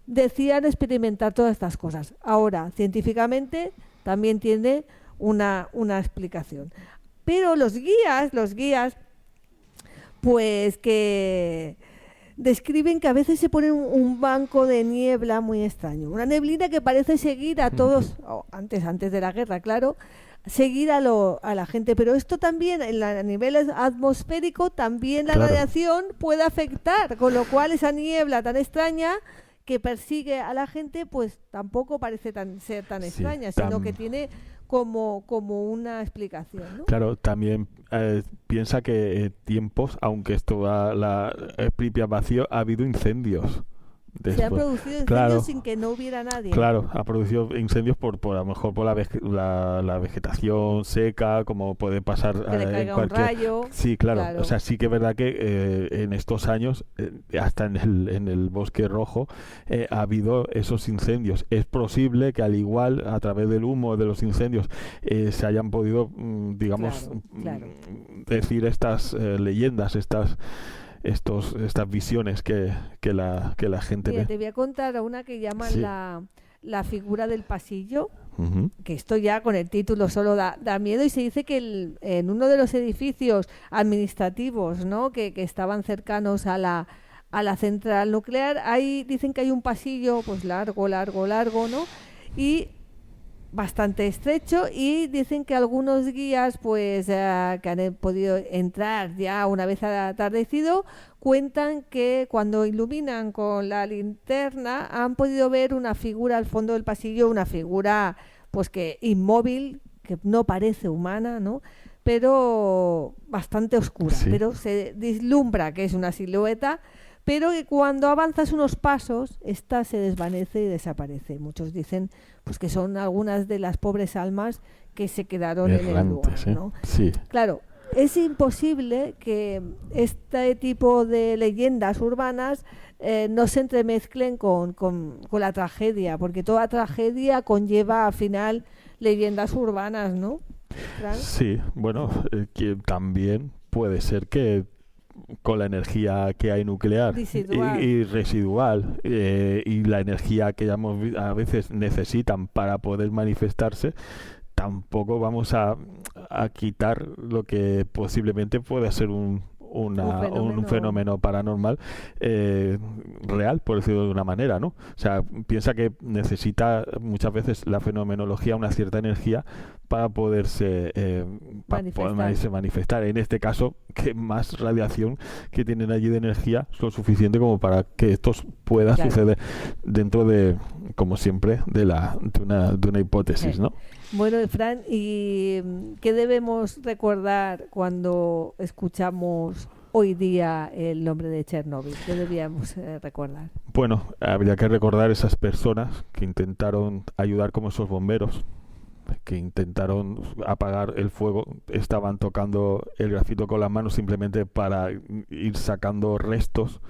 decían experimentar todas estas cosas. Ahora, científicamente, también tiene una explicación. Pero los guías, pues que describen que a veces se pone un banco de niebla muy extraño, una neblina que parece seguir a todos, antes de la guerra, claro, seguir a la gente, pero esto también a nivel atmosférico, también la Claro. radiación puede afectar, con lo cual esa niebla tan extraña que persigue a la gente, pues tampoco parece ser tan Sí, extraña, sino que tiene como una explicación, ¿no? Claro, también piensa que tiempos, aunque esto va Pripyat vacío, ha habido incendios. Se han producido incendios Claro. sin que no hubiera nadie. Claro, ha producido incendios por a lo mejor por la vegetación seca, como puede pasar Que le en caiga un cualquier... rayo. Sí, claro. Claro. O sea, sí que es verdad que en estos años, hasta en el Bosque Rojo, ha habido esos incendios. Es posible que al igual, a través del humo de los incendios, se hayan podido, digamos, Claro. decir estas leyendas, estas visiones que la gente Mira, ve. te voy a contar una que llaman Sí. la figura del pasillo, Ujú. que esto ya con el título solo da miedo, y se dice que en uno de los edificios administrativos, ¿no?, que estaban cercanos a la central nuclear, dicen que hay un pasillo pues largo, ¿no?, y bastante estrecho, y dicen que algunos guías pues que han podido entrar ya una vez atardecido, cuentan que cuando iluminan con la linterna han podido ver una figura al fondo del pasillo, una figura pues que inmóvil, que no parece humana, ¿no?, pero bastante oscura, Sí. pero se vislumbra que es una silueta, pero que cuando avanzas unos pasos, esta se desvanece y desaparece. Muchos dicen pues que son algunas de las pobres almas que se quedaron en el lugar, Errantes, ¿eh? ¿no? Sí. Claro, es imposible que este tipo de leyendas urbanas no se entremezclen con la tragedia, porque toda tragedia conlleva al final leyendas urbanas, ¿no, Fran? Sí, bueno, que también puede ser que con la energía que hay nuclear Residual. y residual y la energía que ya a veces necesitan para poder manifestarse, tampoco vamos a quitar lo que posiblemente pueda ser un fenómeno paranormal real, por decirlo de una manera, ¿no? O sea, piensa que necesita muchas veces la fenomenología una cierta energía para poderse manifestar. En este caso, que más radiación que tienen allí de energía es lo suficiente como para que esto pueda suceder dentro de, como siempre, de una hipótesis, ¿no? Bueno, Fran, ¿y qué debemos recordar cuando escuchamos hoy día el nombre de Chernóbil? ¿Qué debíamos recordar? Bueno, habría que recordar esas personas que intentaron ayudar, como esos bomberos, que intentaron apagar el fuego, estaban tocando el grafito con las manos simplemente para ir sacando restos.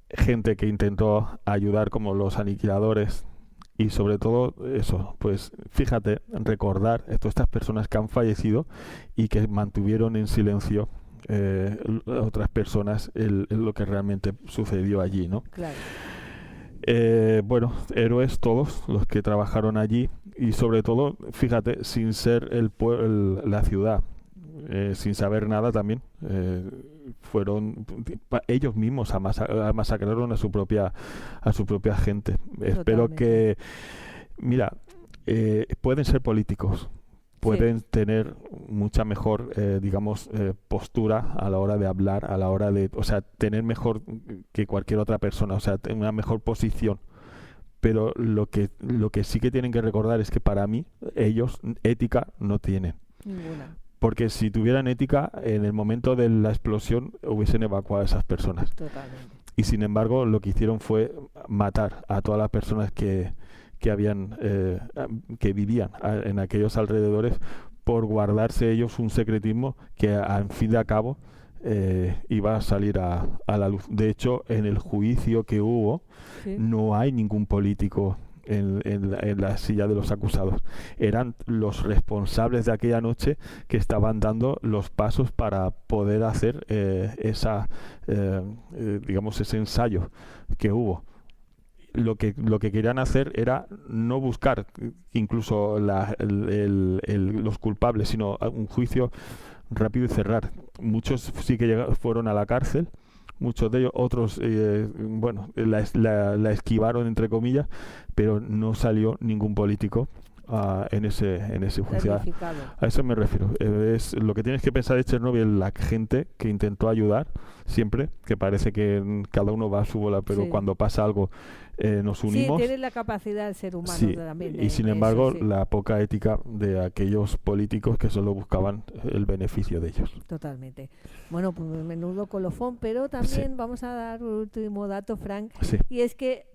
Gente que intentó ayudar, como los aniquiladores. Y sobre todo eso, pues fíjate, recordar estas personas que han fallecido y que mantuvieron en silencio otras personas lo que realmente sucedió allí, ¿no? Claro. Bueno, héroes todos los que trabajaron allí, y sobre todo, fíjate, sin ser la ciudad, sin saber nada también, fueron ellos mismos masacraron a su propia gente. Totalmente. Espero que, mira, pueden ser políticos, pueden tener mucha mejor, digamos, postura a la hora de hablar, a la hora de, o sea, tener mejor que cualquier otra persona, o sea, tener una mejor posición. Pero lo que sí que tienen que recordar es que para mí ellos ética no tienen. Ninguna. Porque si tuvieran ética, en el momento de la explosión hubiesen evacuado a esas personas. Totalmente. Y sin embargo, lo que hicieron fue matar a todas las personas que que vivían en aquellos alrededores, por guardarse ellos un secretismo que, al fin y al cabo, iba a salir a la luz. De hecho, en el juicio que hubo, Sí. no hay ningún político en la silla de los acusados. Eran los responsables de aquella noche que estaban dando los pasos para poder hacer digamos, ese ensayo que hubo. Lo que querían hacer era no buscar incluso los culpables, sino un juicio rápido y cerrar. Muchos sí que fueron a la cárcel, muchos de ellos, otros la esquivaron, entre comillas, pero no salió ningún político en ese juicio. Damnificado. A eso me refiero. Es lo que tienes que pensar de Chernóbil, la gente que intentó ayudar siempre, que parece que cada uno va a su bola, pero Sí. cuando pasa algo nos unimos. Sí, tiene la capacidad el ser humano Sí, también. y sin embargo, eso, sí. la poca ética de aquellos políticos que solo buscaban el beneficio de ellos. Totalmente. Bueno, pues menudo colofón, pero también vamos a dar un último dato, Frank, Sí, y es que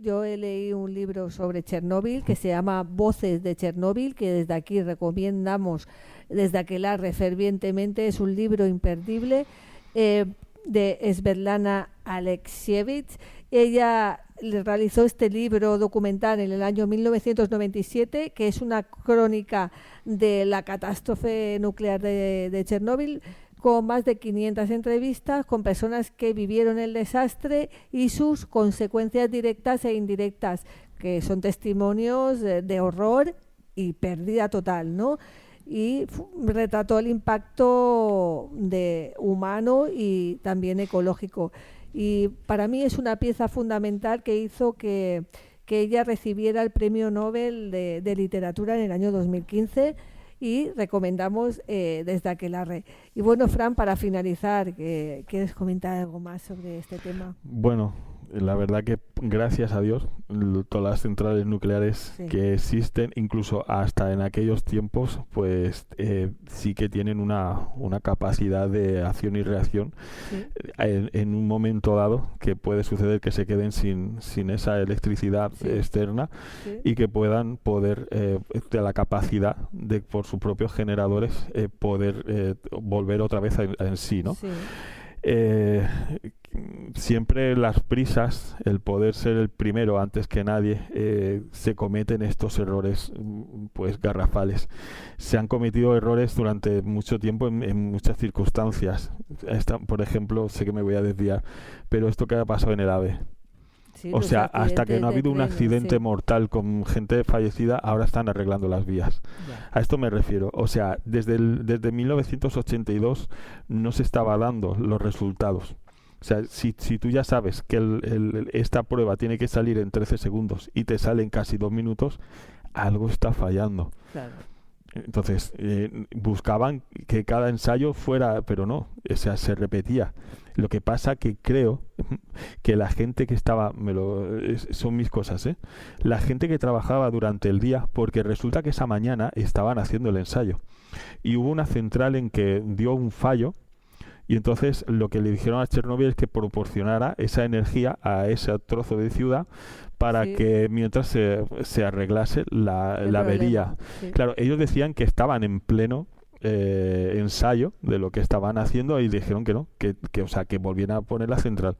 yo he leído un libro sobre Chernóbil que se llama Voces de Chernóbil, que desde aquí recomendamos desde Aquelarre fervientemente. Es un libro imperdible, de Svetlana Alexievich. Ella realizó este libro documental en el año 1997, que es una crónica de la catástrofe nuclear de Chernóbil, con más de 500 entrevistas con personas que vivieron el desastre y sus consecuencias directas e indirectas, que son testimonios de horror y pérdida total, ¿no? Y retrató el impacto humano y también ecológico. Y para mí es una pieza fundamental que hizo que ella recibiera el Premio Nobel de Literatura en el año 2015, y recomendamos desde Aquelarre. Y bueno, Fran, para finalizar, ¿quieres comentar algo más sobre este tema? bueno, la verdad que gracias a Dios, todas las centrales nucleares Sí. que existen, incluso hasta en aquellos tiempos, pues sí que tienen una capacidad de acción y reacción Sí. en un momento dado, que puede suceder que se queden sin esa electricidad Sí. externa, Sí. y que puedan poder, de la capacidad de, por sus propios generadores, poder volver otra vez en sí, ¿no? Sí. Siempre las prisas, el poder ser el primero antes que nadie, se cometen estos errores pues garrafales. Se han cometido errores durante mucho tiempo en muchas circunstancias. Por ejemplo, sé que me voy a desviar, pero esto que ha pasado en el AVE. Sí, O los sea, hasta que no ha accidentes habido un de trenes, accidente sí. mortal con gente fallecida, ahora están arreglando las vías. Ya. A esto me refiero. O sea, desde 1982 no se estaba dando los resultados. O sea, si tú ya sabes que esta prueba tiene que salir en 13 segundos y te sale en casi 2 minutos, algo está fallando. Claro. Entonces, buscaban que cada ensayo fuera, pero no, o sea, se repetía. Lo que pasa que creo que la gente que estaba, son mis cosas, ¿eh? La gente que trabajaba durante el día, porque resulta que esa mañana estaban haciendo el ensayo y hubo una central en que dio un fallo. Y entonces lo que le dijeron a Chernóbil es que proporcionara esa energía a ese trozo de ciudad para Sí. que mientras se arreglase la El avería. problema, sí. Claro, ellos decían que estaban en pleno ensayo de lo que estaban haciendo, y dijeron que no, o sea, que volvieran a poner la central.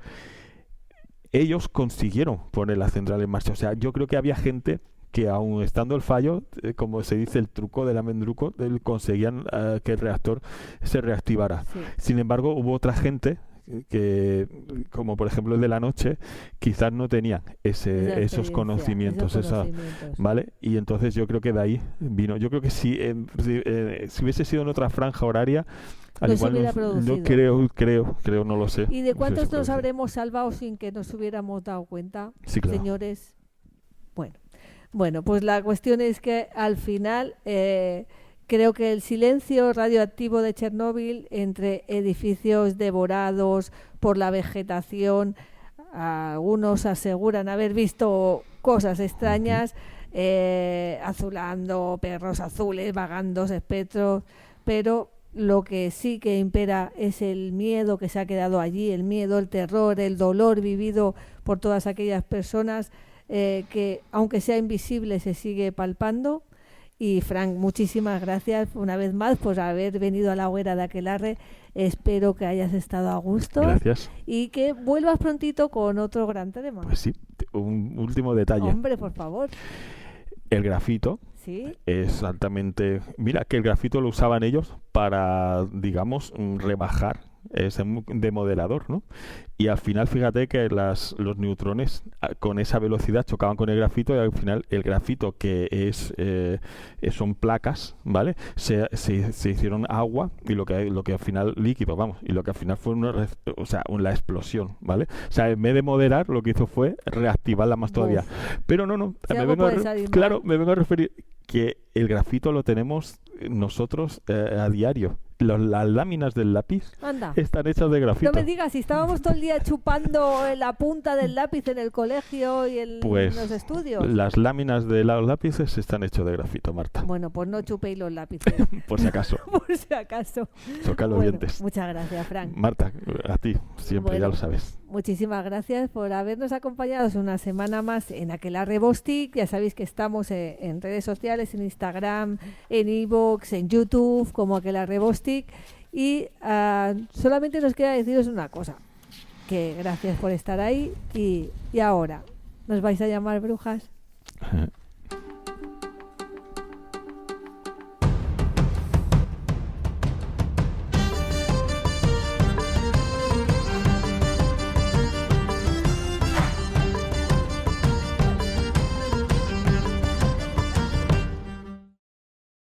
Ellos consiguieron poner la central en marcha. O sea, yo creo que había gente que, aun estando el fallo, como se dice, el truco del amendruco, conseguían que el reactor se reactivara. Sí. Sin embargo, hubo otra gente que, como por ejemplo el de la noche, quizás no tenían Esa esos experiencia, conocimientos, esos conocimientos. ¿vale? Y entonces yo creo que de ahí vino. Yo creo que si hubiese sido en otra franja horaria, al No se igual hubiera producido. yo creo, no lo sé. ¿Y de No cuántos sé si nos puede ser. habremos salvado sin que nos hubiéramos dado cuenta, Sí, claro. señores? Bueno, pues la cuestión es que al final creo que el silencio radioactivo de Chernóbil, entre edificios devorados por la vegetación, algunos aseguran haber visto cosas extrañas, azulando, perros azules, vagando, espectros, pero lo que sí que impera es el miedo que se ha quedado allí, el miedo, el terror, el dolor vivido por todas aquellas personas. que aunque sea invisible se sigue palpando. Y Frank, muchísimas gracias una vez más por haber venido a la hoguera de Aquelarre. Espero que hayas estado a gusto. Gracias. Y que vuelvas prontito con otro gran tema. Pues sí, un último detalle. Hombre, por favor. El grafito Sí. es altamente... Mira, que el grafito lo usaban ellos para, digamos, rebajar ese de modelador, ¿no? Y al final, fíjate que los neutrones con esa velocidad chocaban con el grafito y al final el grafito, que son placas, ¿vale? Se hicieron agua y lo que al final líquido, vamos, y lo que al final fue la explosión, ¿vale? O sea, en vez de moderar, lo que hizo fue reactivarla más todavía. Pero no, Si me algo vengo puede salir claro, mal. me vengo a referir que el grafito lo tenemos nosotros a diario. Las láminas del lápiz Anda. están hechas de grafito. No me digas, si estábamos todo el día chupando la punta del lápiz en el colegio y en Pues los estudios. las láminas de los lápices están hechas de grafito, Marta. Bueno, pues no chupéis los lápices, Por si acaso. por si acaso. Toca los Bueno, dientes. muchas gracias, Frank. Marta, a ti, siempre, Bueno, ya lo sabes. Muchísimas gracias por habernos acompañado una semana más en Aquelarre Bostik. Ya sabéis que estamos en redes sociales, en Instagram, en iVoox, en YouTube, como Aquelarre Bostik. Y solamente nos queda deciros una cosa, que gracias por estar ahí y ahora, ¿nos vais a llamar brujas?